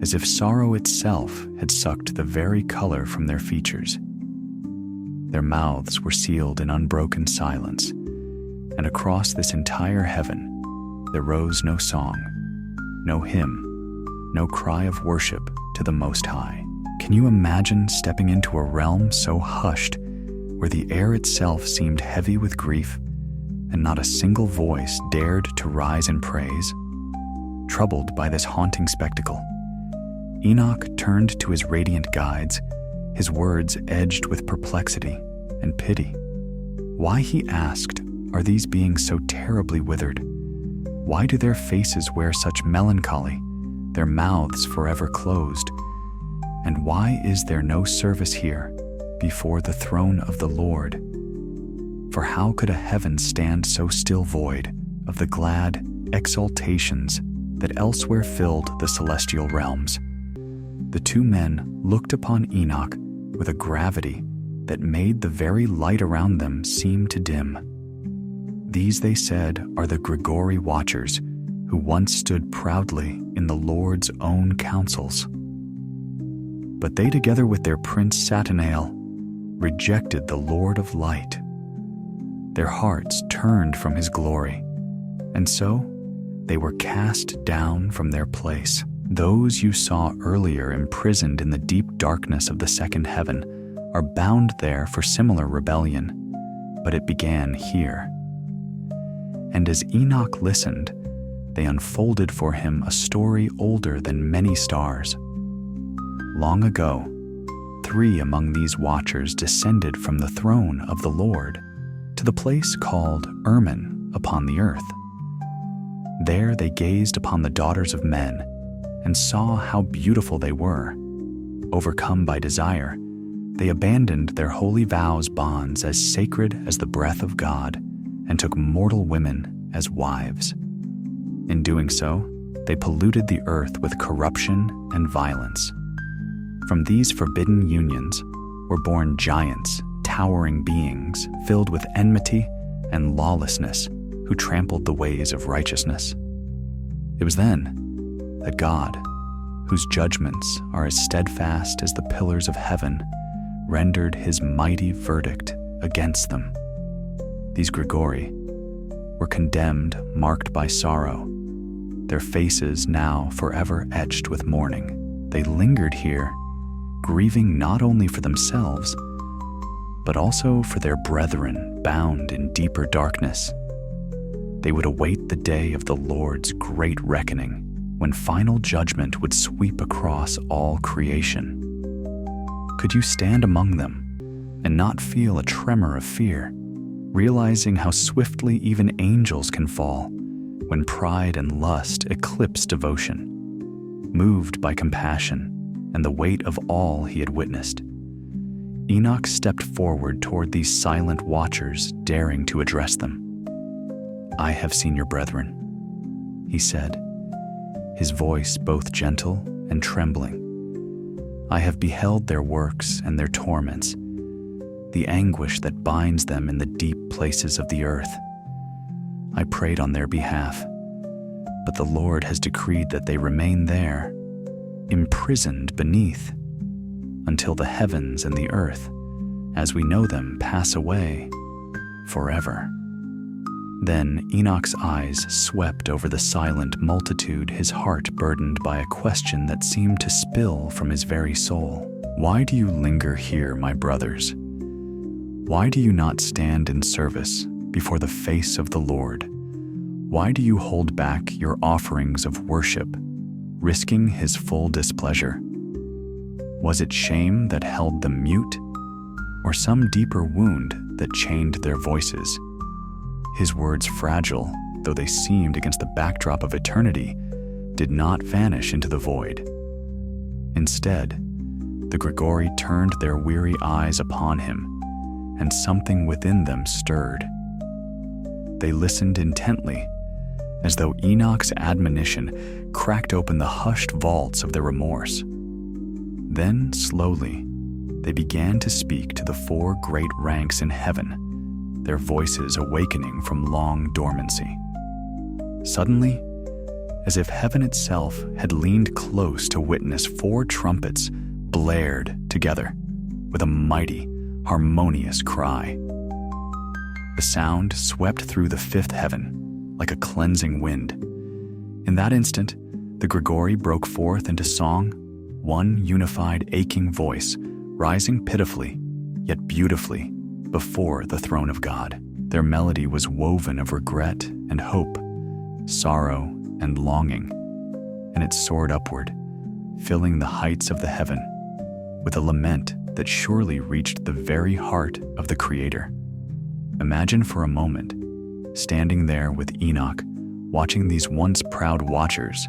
as if sorrow itself had sucked the very color from their features. Their mouths were sealed in unbroken silence, and across this entire heaven there rose no song, no hymn, no cry of worship to the Most High. Can you imagine stepping into a realm so hushed, where the air itself seemed heavy with grief, and not a single voice dared to rise in praise? Troubled by this haunting spectacle, Enoch turned to his radiant guides, his words edged with perplexity and pity. Why, he asked, are these beings so terribly withered? Why do their faces wear such melancholy, their mouths forever closed? And why is there no service here before the throne of the Lord? For how could a heaven stand so still void of the glad exultations that elsewhere filled the celestial realms? The two men looked upon Enoch with a gravity that made the very light around them seem to dim. These, they said, are the Gregory Watchers, who once stood proudly in the Lord's own councils. But they, together with their prince Satanael, rejected the Lord of light. Their hearts turned from his glory, and so they were cast down from their place. Those you saw earlier imprisoned in the deep darkness of the second heaven are bound there for similar rebellion, but it began here. And as Enoch listened, they unfolded for him a story older than many stars. Long ago, 3 among these watchers descended from the throne of the Lord to the place called Ermin upon the earth. There they gazed upon the daughters of men and saw how beautiful they were. Overcome by desire, they abandoned their holy vows' bonds as sacred as the breath of God and took mortal women as wives. In doing so, they polluted the earth with corruption and violence. From these forbidden unions were born giants, towering beings filled with enmity and lawlessness who trampled the ways of righteousness. It was then that God, whose judgments are as steadfast as the pillars of heaven, rendered his mighty verdict against them. These Gregory were condemned, marked by sorrow, their faces now forever etched with mourning. They lingered here, grieving not only for themselves, but also for their brethren bound in deeper darkness. They would await the day of the Lord's great reckoning, when final judgment would sweep across all creation. Could you stand among them and not feel a tremor of fear, realizing how swiftly even angels can fall when pride and lust eclipse devotion? Moved by compassion and the weight of all he had witnessed, Enoch stepped forward toward these silent watchers, daring to address them. "I have seen your brethren," he said, his voice both gentle and trembling. "I have beheld their works and their torments, the anguish that binds them in the deep places of the earth. I prayed on their behalf, but the Lord has decreed that they remain there, imprisoned beneath, until the heavens and the earth, as we know them, pass away forever." Then Enoch's eyes swept over the silent multitude, his heart burdened by a question that seemed to spill from his very soul. "Why do you linger here, my brothers? Why do you not stand in service before the face of the Lord? Why do you hold back your offerings of worship, risking his full displeasure? Was it shame that held them mute, or some deeper wound that chained their voices?" His words, fragile though they seemed against the backdrop of eternity, did not vanish into the void. Instead, the Gregory turned their weary eyes upon him, and something within them stirred. They listened intently as though Enoch's admonition cracked open the hushed vaults of their remorse. Then, slowly, they began to speak to the four great ranks in heaven, their voices awakening from long dormancy. Suddenly, as if heaven itself had leaned close to witness, four trumpets blared together with a mighty, harmonious cry. The sound swept through the fifth heaven like a cleansing wind. In that instant, the Gregory broke forth into song, one unified, aching voice, rising pitifully, yet beautifully, before the throne of God. Their melody was woven of regret and hope, sorrow and longing, and it soared upward, filling the heights of the heaven with a lament that surely reached the very heart of the Creator. Imagine for a moment standing there with Enoch, watching these once proud watchers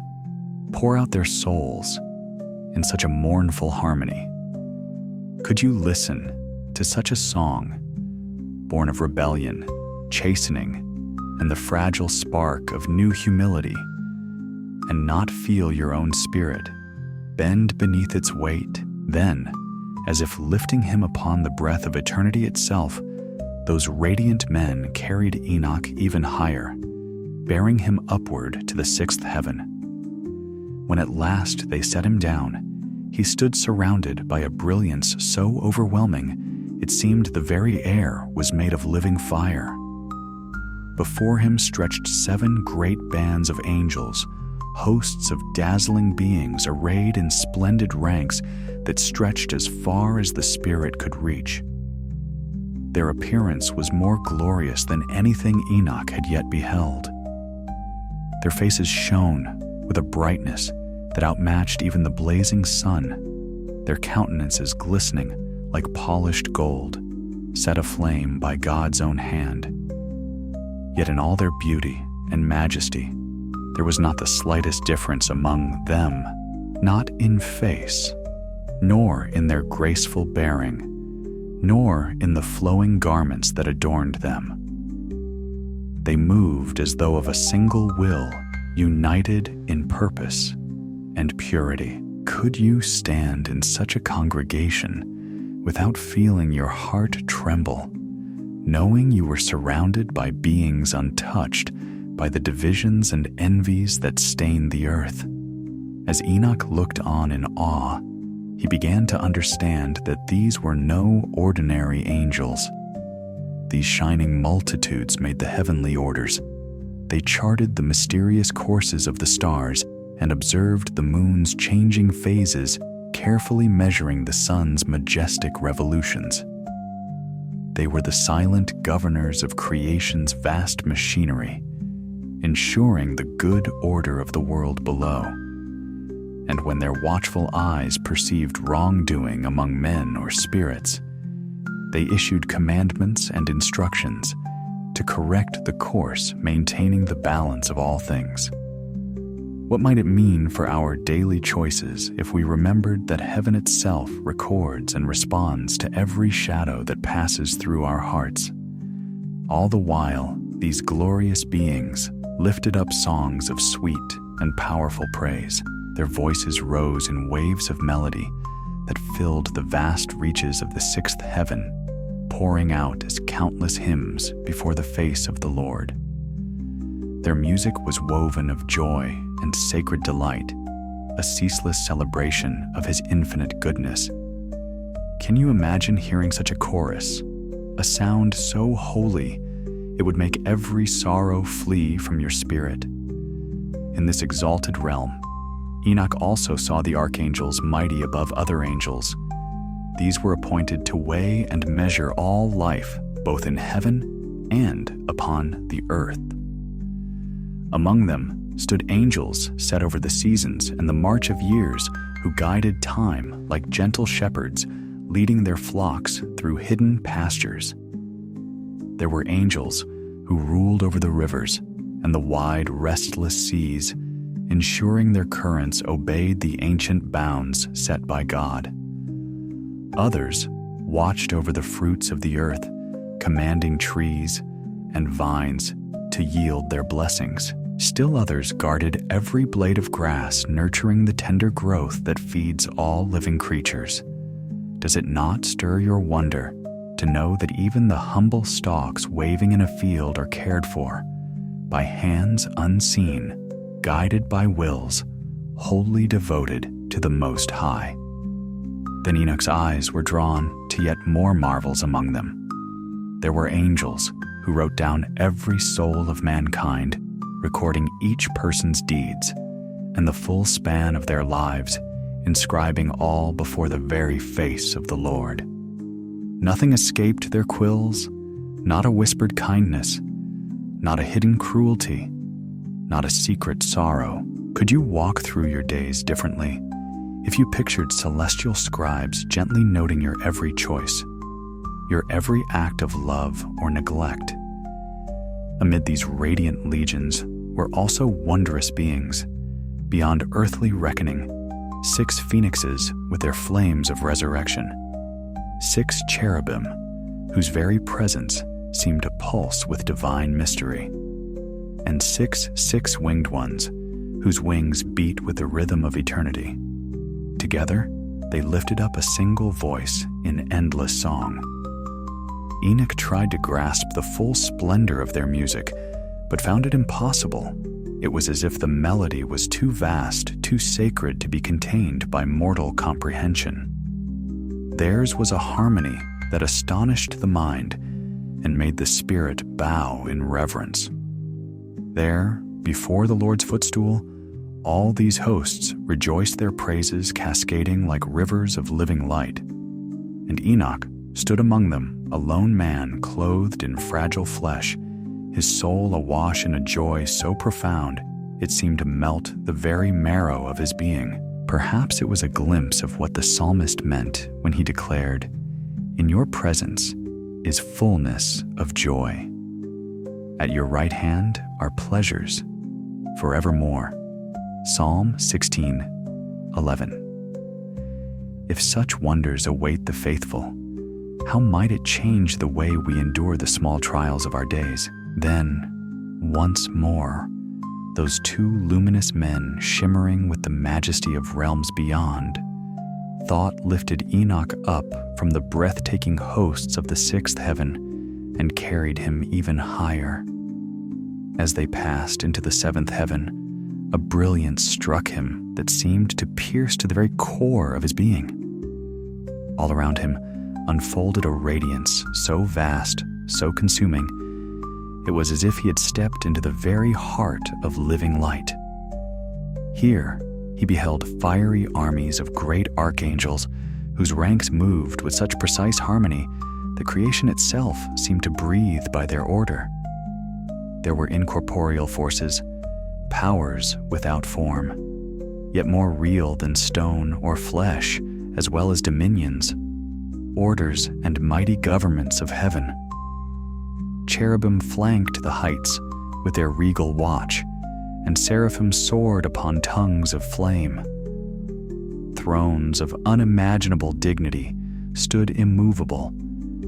pour out their souls in such a mournful harmony. Could you listen to such a song, born of rebellion, chastening, and the fragile spark of new humility, and not feel your own spirit bend beneath its weight? Then, as if lifting him upon the breath of eternity itself, those radiant men carried Enoch even higher, bearing him upward to the sixth heaven. When at last they set him down, he stood surrounded by a brilliance so overwhelming it seemed the very air was made of living fire. Before him stretched 7 great bands of angels, hosts of dazzling beings arrayed in splendid ranks that stretched as far as the spirit could reach. Their appearance was more glorious than anything Enoch had yet beheld. Their faces shone with a brightness that outmatched even the blazing sun, their countenances glistening like polished gold, set aflame by God's own hand. Yet in all their beauty and majesty, there was not the slightest difference among them, not in face, nor in their graceful bearing, nor in the flowing garments that adorned them. They moved as though of a single will, united in purpose and purity. Could you stand in such a congregation without feeling your heart tremble, knowing you were surrounded by beings untouched by the divisions and envies that stain the earth? As Enoch looked on in awe, he began to understand that these were no ordinary angels. These shining multitudes made the heavenly orders. They charted the mysterious courses of the stars and observed the moon's changing phases, carefully measuring the sun's majestic revolutions. They were the silent governors of creation's vast machinery, ensuring the good order of the world below. And when their watchful eyes perceived wrongdoing among men or spirits, they issued commandments and instructions to correct the course, maintaining the balance of all things. What might it mean for our daily choices if we remembered that heaven itself records and responds to every shadow that passes through our hearts? All the while, these glorious beings lifted up songs of sweet and powerful praise. Their voices rose in waves of melody that filled the vast reaches of the sixth heaven, pouring out as countless hymns before the face of the Lord. Their music was woven of joy and sacred delight, a ceaseless celebration of His infinite goodness. Can you imagine hearing such a chorus, a sound so holy it would make every sorrow flee from your spirit? In this exalted realm, Enoch also saw the archangels mighty above other angels. These were appointed to weigh and measure all life, both in heaven and upon the earth. Among them stood angels set over the seasons and the march of years, who guided time like gentle shepherds, leading their flocks through hidden pastures. There were angels who ruled over the rivers and the wide, restless seas, ensuring their currents obeyed the ancient bounds set by God. Others watched over the fruits of the earth, commanding trees and vines to yield their blessings. Still others guarded every blade of grass, nurturing the tender growth that feeds all living creatures. Does it not stir your wonder to know that even the humble stalks waving in a field are cared for by hands unseen, guided by wills wholly devoted to the Most High? Then Enoch's eyes were drawn to yet more marvels among them. There were angels who wrote down every soul of mankind, recording each person's deeds and the full span of their lives, inscribing all before the very face of the Lord. Nothing escaped their quills, not a whispered kindness, not a hidden cruelty, not a secret sorrow. Could you walk through your days differently if you pictured celestial scribes gently noting your every choice, your every act of love or neglect? Amid these radiant legions were also wondrous beings, beyond earthly reckoning, 6 phoenixes with their flames of resurrection, 6 cherubim whose very presence seemed to pulse with divine mystery, and 6 six-winged ones whose wings beat with the rhythm of eternity. Together, they lifted up a single voice in endless song. Enoch tried to grasp the full splendor of their music, but found it impossible. It was as if the melody was too vast, too sacred to be contained by mortal comprehension. Theirs was a harmony that astonished the mind and made the spirit bow in reverence. There, before the Lord's footstool, all these hosts rejoiced their praises cascading like rivers of living light. And Enoch stood among them, a lone man clothed in fragile flesh, his soul awash in a joy so profound it seemed to melt the very marrow of his being. Perhaps it was a glimpse of what the psalmist meant when he declared, "In your presence is fullness of joy. At your right hand are pleasures forevermore." Psalm 16:11. If such wonders await the faithful, how might it change the way we endure the small trials of our days? Then, once more, those 2 luminous men shimmering with the majesty of realms beyond, thought lifted Enoch up from the breathtaking hosts of the 6th heaven and carried him even higher. As they passed into the 7th heaven, a brilliance struck him that seemed to pierce to the very core of his being. All around him unfolded a radiance so vast, so consuming, it was as if he had stepped into the very heart of living light. Here, he beheld fiery armies of great archangels whose ranks moved with such precise harmony that creation itself seemed to breathe by their order. There were incorporeal forces, powers without form, yet more real than stone or flesh, as well as dominions, orders and mighty governments of heaven. Cherubim flanked the heights with their regal watch, and seraphim soared upon tongues of flame. Thrones of unimaginable dignity stood immovable,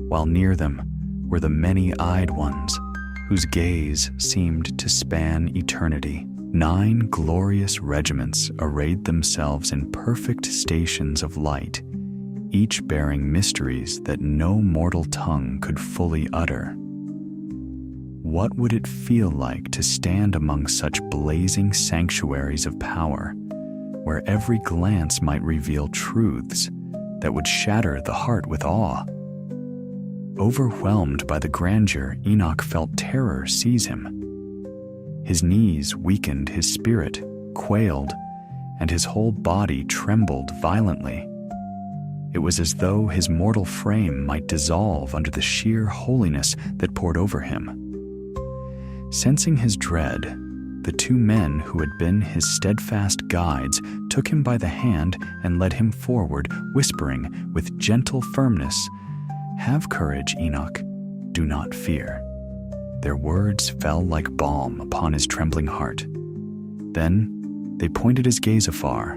while near them were the many-eyed ones, whose gaze seemed to span eternity. 9 glorious regiments arrayed themselves in perfect stations of light, each bearing mysteries that no mortal tongue could fully utter. What would it feel like to stand among such blazing sanctuaries of power, where every glance might reveal truths that would shatter the heart with awe? Overwhelmed by the grandeur, Enoch felt terror seize him. His knees weakened, his spirit quailed, and his whole body trembled violently. It was as though his mortal frame might dissolve under the sheer holiness that poured over him. Sensing his dread, the 2 men who had been his steadfast guides took him by the hand and led him forward, whispering with gentle firmness, "Have courage, Enoch. Do not fear." Their words fell like balm upon his trembling heart. Then they pointed his gaze afar,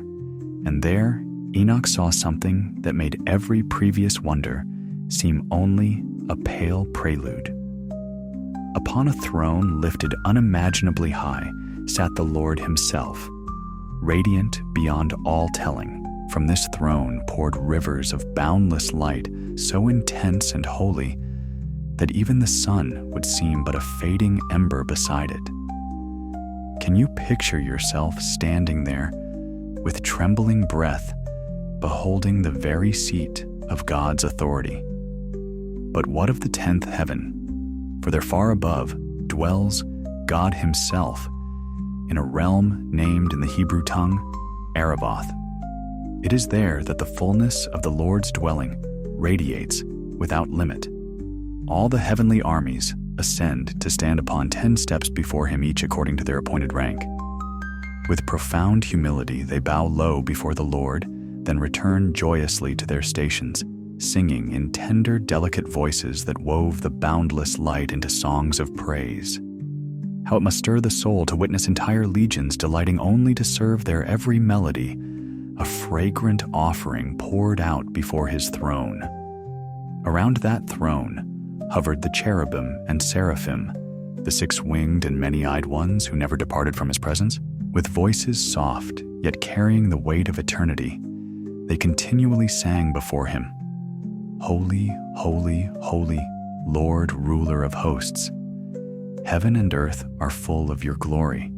and there Enoch saw something that made every previous wonder seem only a pale prelude. Upon a throne lifted unimaginably high sat the Lord himself, radiant beyond all telling. From this throne poured rivers of boundless light, so intense and holy that even the sun would seem but a fading ember beside it. Can you picture yourself standing there with trembling breath, beholding the very seat of God's authority? But what of the 10th heaven? For there far above dwells God himself in a realm named in the Hebrew tongue, Aravoth. It is there that the fullness of the Lord's dwelling radiates without limit. All the heavenly armies ascend to stand upon 10 steps before him, each according to their appointed rank. With profound humility they bow low before the Lord, then return joyously to their stations, singing in tender, delicate voices that wove the boundless light into songs of praise. How it must stir the soul to witness entire legions delighting only to serve their every melody, a fragrant offering poured out before his throne. Around that throne hovered the cherubim and seraphim, the 6-winged and many-eyed ones who never departed from his presence. With voices soft, yet carrying the weight of eternity, they continually sang before him, "Holy, holy, holy, Lord, ruler of hosts. Heaven and earth are full of your glory."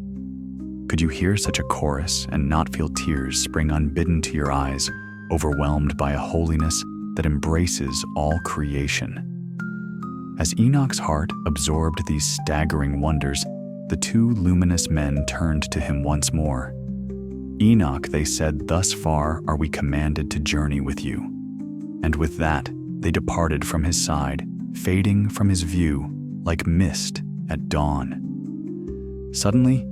Could you hear such a chorus and not feel tears spring unbidden to your eyes, overwhelmed by a holiness that embraces all creation? As Enoch's heart absorbed these staggering wonders, the 2 luminous men turned to him once more. "Enoch," they said, "thus far are we commanded to journey with you." And with that, they departed from his side, fading from his view like mist at dawn. Suddenly,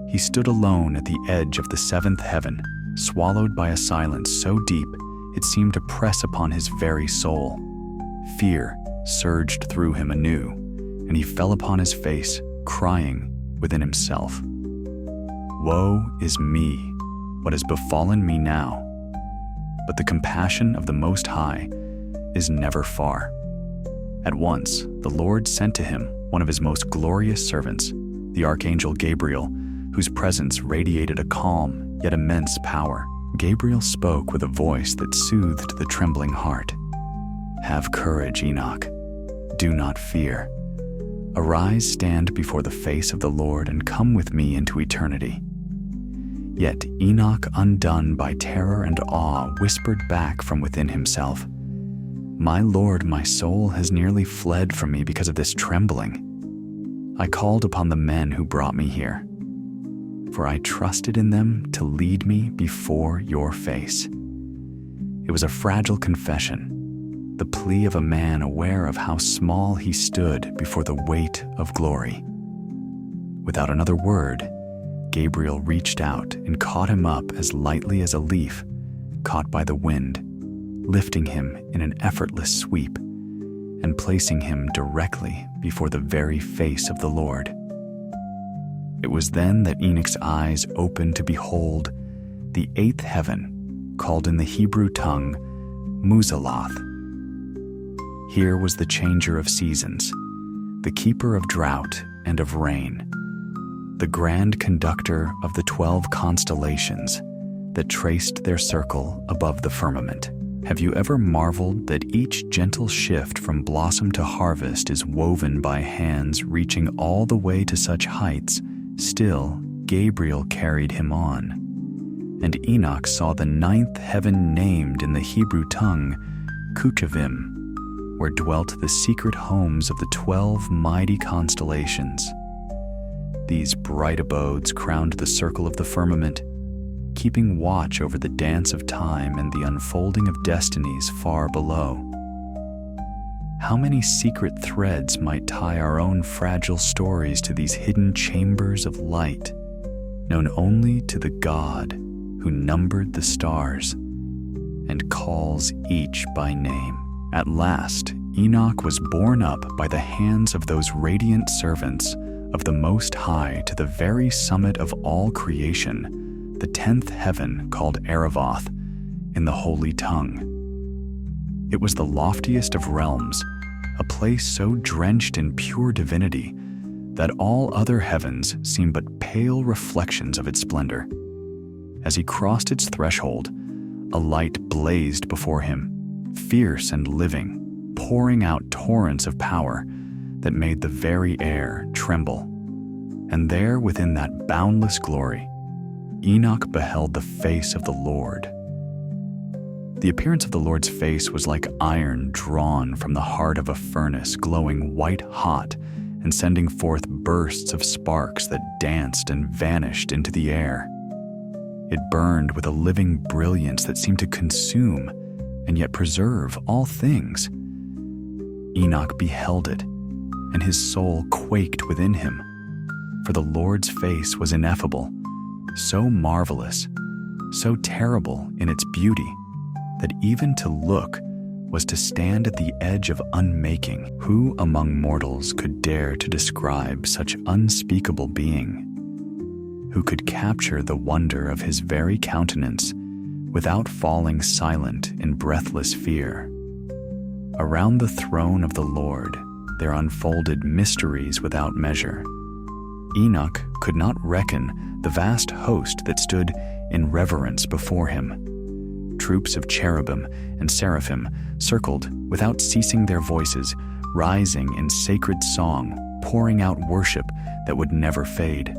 he stood alone at the edge of the 7th heaven, swallowed by a silence so deep it seemed to press upon his very soul. Fear surged through him anew, and he fell upon his face, crying within himself, "Woe is me! What has befallen me now?" But the compassion of the Most High is never far. At once, the Lord sent to him one of his most glorious servants, the archangel Gabriel, whose presence radiated a calm yet immense power. Gabriel spoke with a voice that soothed the trembling heart. "Have courage, Enoch. Do not fear. Arise, stand before the face of the Lord, and come with me into eternity." Yet Enoch, undone by terror and awe, whispered back from within himself, "My Lord, my soul has nearly fled from me because of this trembling. I called upon the men who brought me here, for I trusted in them to lead me before your face." It was a fragile confession, the plea of a man aware of how small he stood before the weight of glory. Without another word, Gabriel reached out and caught him up as lightly as a leaf caught by the wind, lifting him in an effortless sweep and placing him directly before the very face of the Lord. It was then that Enoch's eyes opened to behold the 8th heaven, called in the Hebrew tongue Muzaloth. Here was the changer of seasons, the keeper of drought and of rain, the grand conductor of the 12 constellations that traced their circle above the firmament. Have you ever marveled that each gentle shift from blossom to harvest is woven by hands reaching all the way to such heights? Still, Gabriel carried him on, and Enoch saw the 9th heaven named in the Hebrew tongue Kuchavim, where dwelt the secret homes of the 12 mighty constellations. These bright abodes crowned the circle of the firmament, keeping watch over the dance of time and the unfolding of destinies far below. How many secret threads might tie our own fragile stories to these hidden chambers of light, known only to the God who numbered the stars and calls each by name. At last, Enoch was borne up by the hands of those radiant servants of the Most High to the very summit of all creation, the 10th heaven called Aravoth in the holy tongue. It was the loftiest of realms, a place so drenched in pure divinity that all other heavens seemed but pale reflections of its splendor. As he crossed its threshold, a light blazed before him, fierce and living, pouring out torrents of power that made the very air tremble. And there, within that boundless glory, Enoch beheld the face of the Lord. The appearance of the Lord's face was like iron drawn from the heart of a furnace, glowing white-hot and sending forth bursts of sparks that danced and vanished into the air. It burned with a living brilliance that seemed to consume and yet preserve all things. Enoch beheld it, and his soul quaked within him, for the Lord's face was ineffable, so marvelous, so terrible in its beauty, that even to look was to stand at the edge of unmaking. Who among mortals could dare to describe such unspeakable being? Who could capture the wonder of his very countenance without falling silent in breathless fear? Around the throne of the Lord there unfolded mysteries without measure. Enoch could not reckon the vast host that stood in reverence before him. Troops of cherubim and seraphim circled without ceasing their voices, rising in sacred song, pouring out worship that would never fade.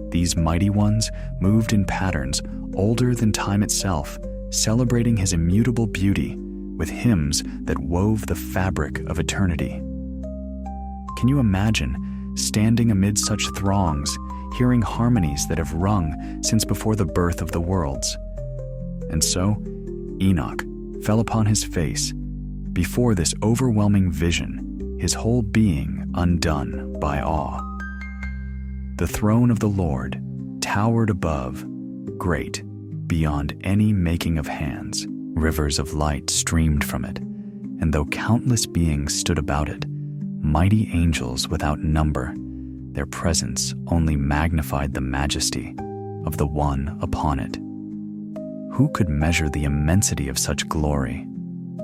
These mighty ones moved in patterns older than time itself, celebrating his immutable beauty with hymns that wove the fabric of eternity. Can you imagine standing amid such throngs, hearing harmonies that have rung since before the birth of the worlds? And so, Enoch fell upon his face before this overwhelming vision, his whole being undone by awe. The throne of the Lord towered above, great, beyond any making of hands. Rivers of light streamed from it, and though countless beings stood about it, mighty angels without number, their presence only magnified the majesty of the one upon it. Who could measure the immensity of such glory,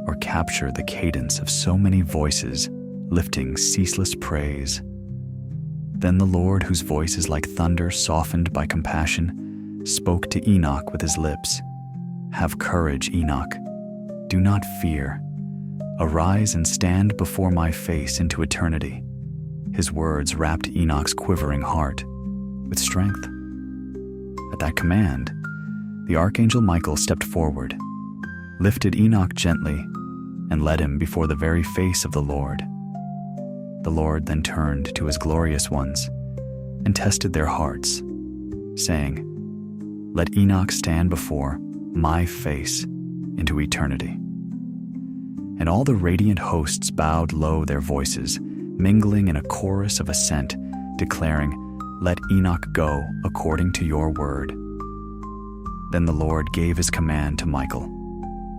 or capture the cadence of so many voices lifting ceaseless praise? Then the Lord, whose voice is like thunder softened by compassion, spoke to Enoch with his lips. "Have courage, Enoch. Do not fear. Arise and stand before my face into eternity." His words wrapped Enoch's quivering heart with strength. At that command, the archangel Michael stepped forward, lifted Enoch gently, and led him before the very face of the Lord. The Lord then turned to his glorious ones and tested their hearts, saying, "Let Enoch stand before my face into eternity." And all the radiant hosts bowed low their voices, mingling in a chorus of assent, declaring, "Let Enoch go according to your word." Then the Lord gave his command to Michael,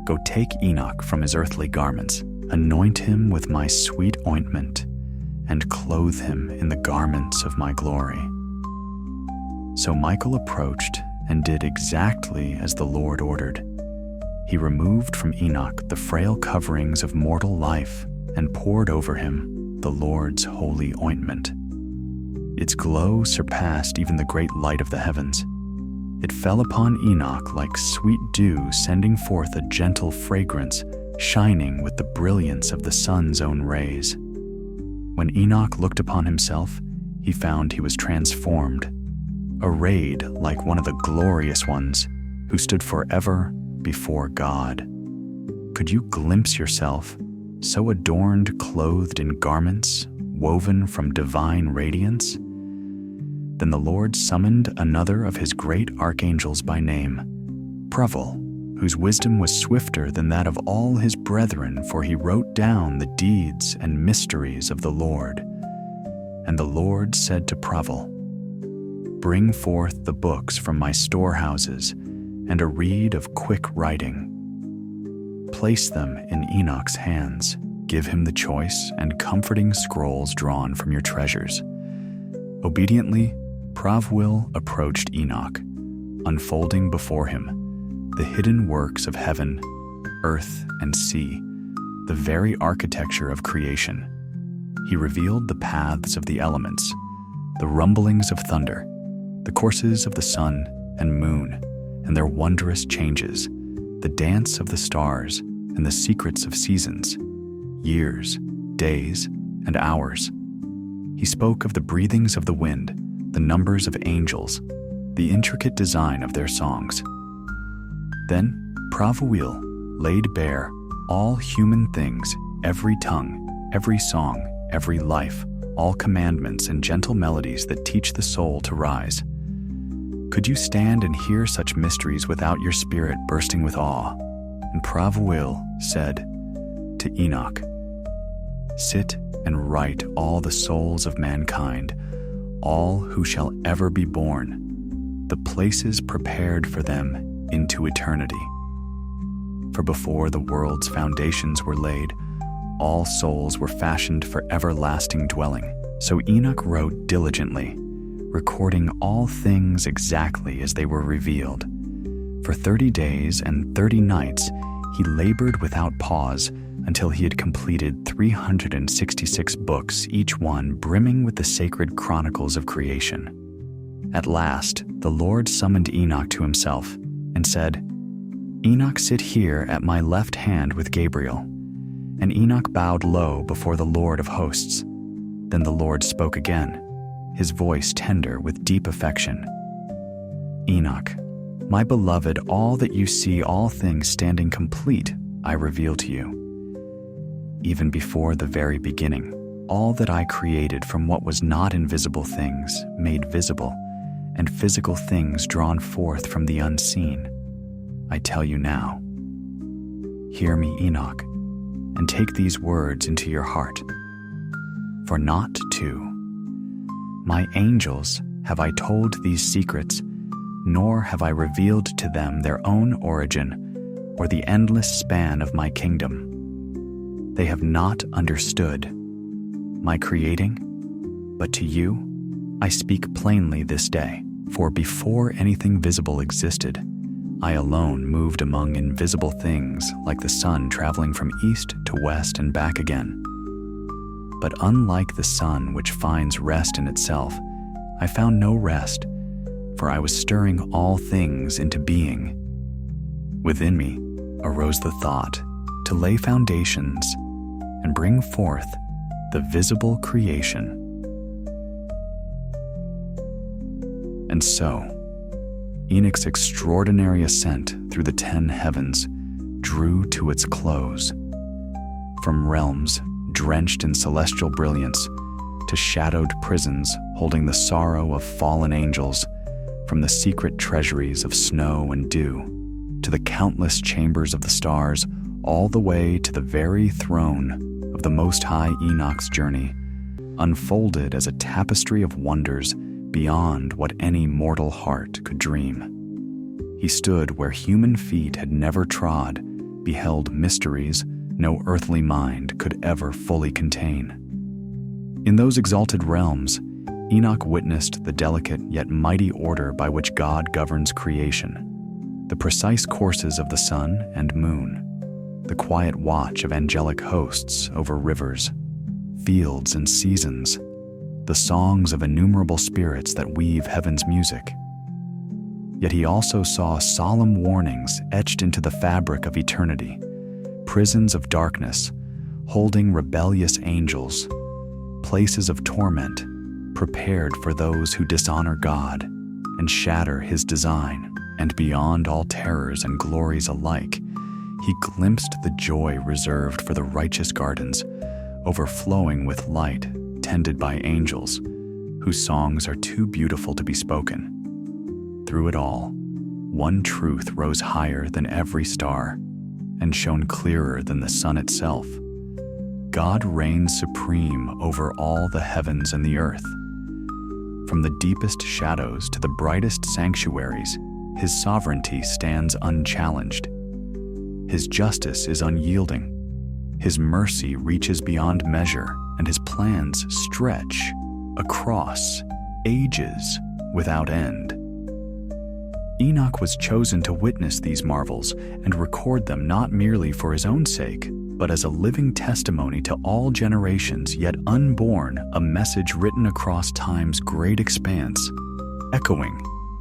"Go take Enoch from his earthly garments, anoint him with my sweet ointment, and clothe him in the garments of my glory." So Michael approached and did exactly as the Lord ordered. He removed from Enoch the frail coverings of mortal life and poured over him the Lord's holy ointment. Its glow surpassed even the great light of the heavens. It fell upon Enoch like sweet dew, sending forth a gentle fragrance, shining with the brilliance of the sun's own rays. When Enoch looked upon himself, he found he was transformed, arrayed like one of the glorious ones who stood forever before God. Could you glimpse yourself, so adorned, clothed in garments woven from divine radiance? Then the Lord summoned another of his great archangels by name, Pravel, whose wisdom was swifter than that of all his brethren, for he wrote down the deeds and mysteries of the Lord. And the Lord said to Pravel, "Bring forth the books from my storehouses, and a reed of quick writing. Place them in Enoch's hands. Give him the choice and comforting scrolls drawn from your treasures." Obediently, Pravil approached Enoch, unfolding before him the hidden works of heaven, earth, and sea, the very architecture of creation. He revealed the paths of the elements, the rumblings of thunder, the courses of the sun and moon and their wondrous changes, the dance of the stars and the secrets of seasons, years, days, and hours. He spoke of the breathings of the wind, the numbers of angels, the intricate design of their songs. Then Pravuil laid bare all human things, every tongue, every song, every life, all commandments and gentle melodies that teach the soul to rise. Could you stand and hear such mysteries without your spirit bursting with awe? And Pravuil said to Enoch, "Sit and write all the souls of mankind, all who shall ever be born, the places prepared for them into eternity. For before the world's foundations were laid, all souls were fashioned for everlasting dwelling." So Enoch wrote diligently, recording all things exactly as they were revealed. For 30 days and 30 nights he labored without pause until he had completed 366 books, each one brimming with the sacred chronicles of creation. At last, the Lord summoned Enoch to himself and said, "Enoch, sit here at my left hand with Gabriel." And Enoch bowed low before the Lord of hosts. Then the Lord spoke again, his voice tender with deep affection. "Enoch, my beloved, all that you see, all things standing complete, I reveal to you. Even before the very beginning, all that I created from what was not invisible things made visible, and physical things drawn forth from the unseen. I tell you now. Hear me, Enoch, and take these words into your heart. For not to my angels have I told these secrets, nor have I revealed to them their own origin or the endless span of my kingdom. They have not understood my creating, but to you I speak plainly this day. For before anything visible existed, I alone moved among invisible things like the sun traveling from east to west and back again. But unlike the sun which finds rest in itself, I found no rest, for I was stirring all things into being. Within me arose the thought to lay foundations and bring forth the visible creation. And so, Enoch's extraordinary ascent through the 10 heavens drew to its close. From realms drenched in celestial brilliance to shadowed prisons holding the sorrow of fallen angels, from the secret treasuries of snow and dew to the countless chambers of the stars, all the way to the very throne of the Most High, Enoch's journey unfolded as a tapestry of wonders beyond what any mortal heart could dream. He stood where human feet had never trod, beheld mysteries no earthly mind could ever fully contain. In those exalted realms, Enoch witnessed the delicate yet mighty order by which God governs creation, the precise courses of the sun and moon, the quiet watch of angelic hosts over rivers, fields, and seasons, the songs of innumerable spirits that weave heaven's music. Yet he also saw solemn warnings etched into the fabric of eternity, prisons of darkness, holding rebellious angels, places of torment, prepared for those who dishonor God and shatter his design. And beyond all terrors and glories alike, he glimpsed the joy reserved for the righteous gardens, overflowing with light, tended by angels, whose songs are too beautiful to be spoken. Through it all, one truth rose higher than every star and shone clearer than the sun itself. God reigns supreme over all the heavens and the earth. From the deepest shadows to the brightest sanctuaries, his sovereignty stands unchallenged. His justice is unyielding. His mercy reaches beyond measure, and his plans stretch across ages without end. Enoch was chosen to witness these marvels and record them not merely for his own sake, but as a living testimony to all generations yet unborn, a message written across time's great expanse, echoing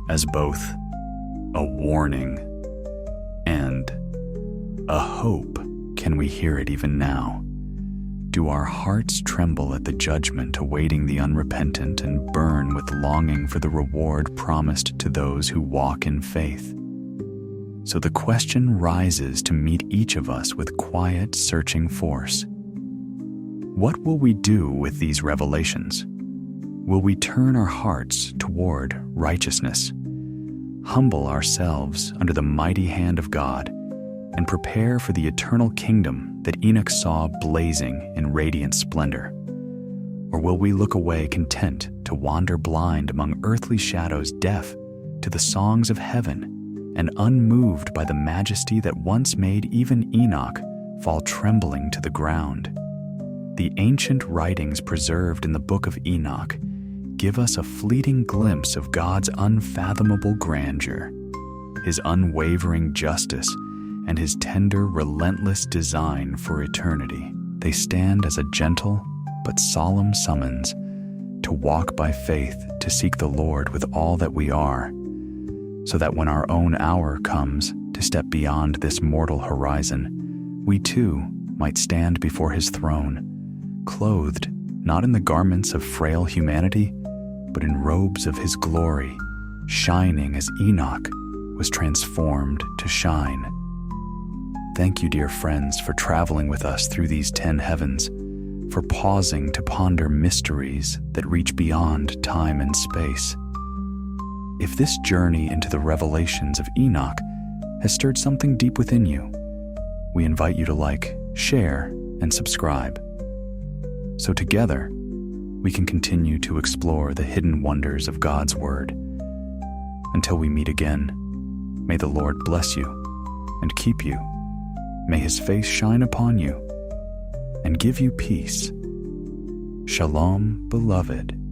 as both a warning and a hope. Can we hear it even now? Do our hearts tremble at the judgment awaiting the unrepentant and burn with longing for the reward promised to those who walk in faith? So the question rises to meet each of us with quiet, searching force. What will we do with these revelations? Will we turn our hearts toward righteousness, humble ourselves under the mighty hand of God, and prepare for the eternal kingdom that Enoch saw blazing in radiant splendor? Or will we look away content to wander blind among earthly shadows, deaf to the songs of heaven, and unmoved by the majesty that once made even Enoch fall trembling to the ground? The ancient writings preserved in the Book of Enoch give us a fleeting glimpse of God's unfathomable grandeur, His unwavering justice, and His tender, relentless design for eternity. They stand as a gentle but solemn summons to walk by faith, to seek the Lord with all that we are, so that when our own hour comes to step beyond this mortal horizon, we too might stand before His throne, clothed not in the garments of frail humanity, but in robes of His glory, shining as Enoch was transformed to shine. Thank you, dear friends, for traveling with us through these 10 heavens, for pausing to ponder mysteries that reach beyond time and space. If this journey into the revelations of Enoch has stirred something deep within you, we invite you to like, share, and subscribe, so together we can continue to explore the hidden wonders of God's Word. Until we meet again, may the Lord bless you and keep you. May His face shine upon you and give you peace. Shalom, beloved.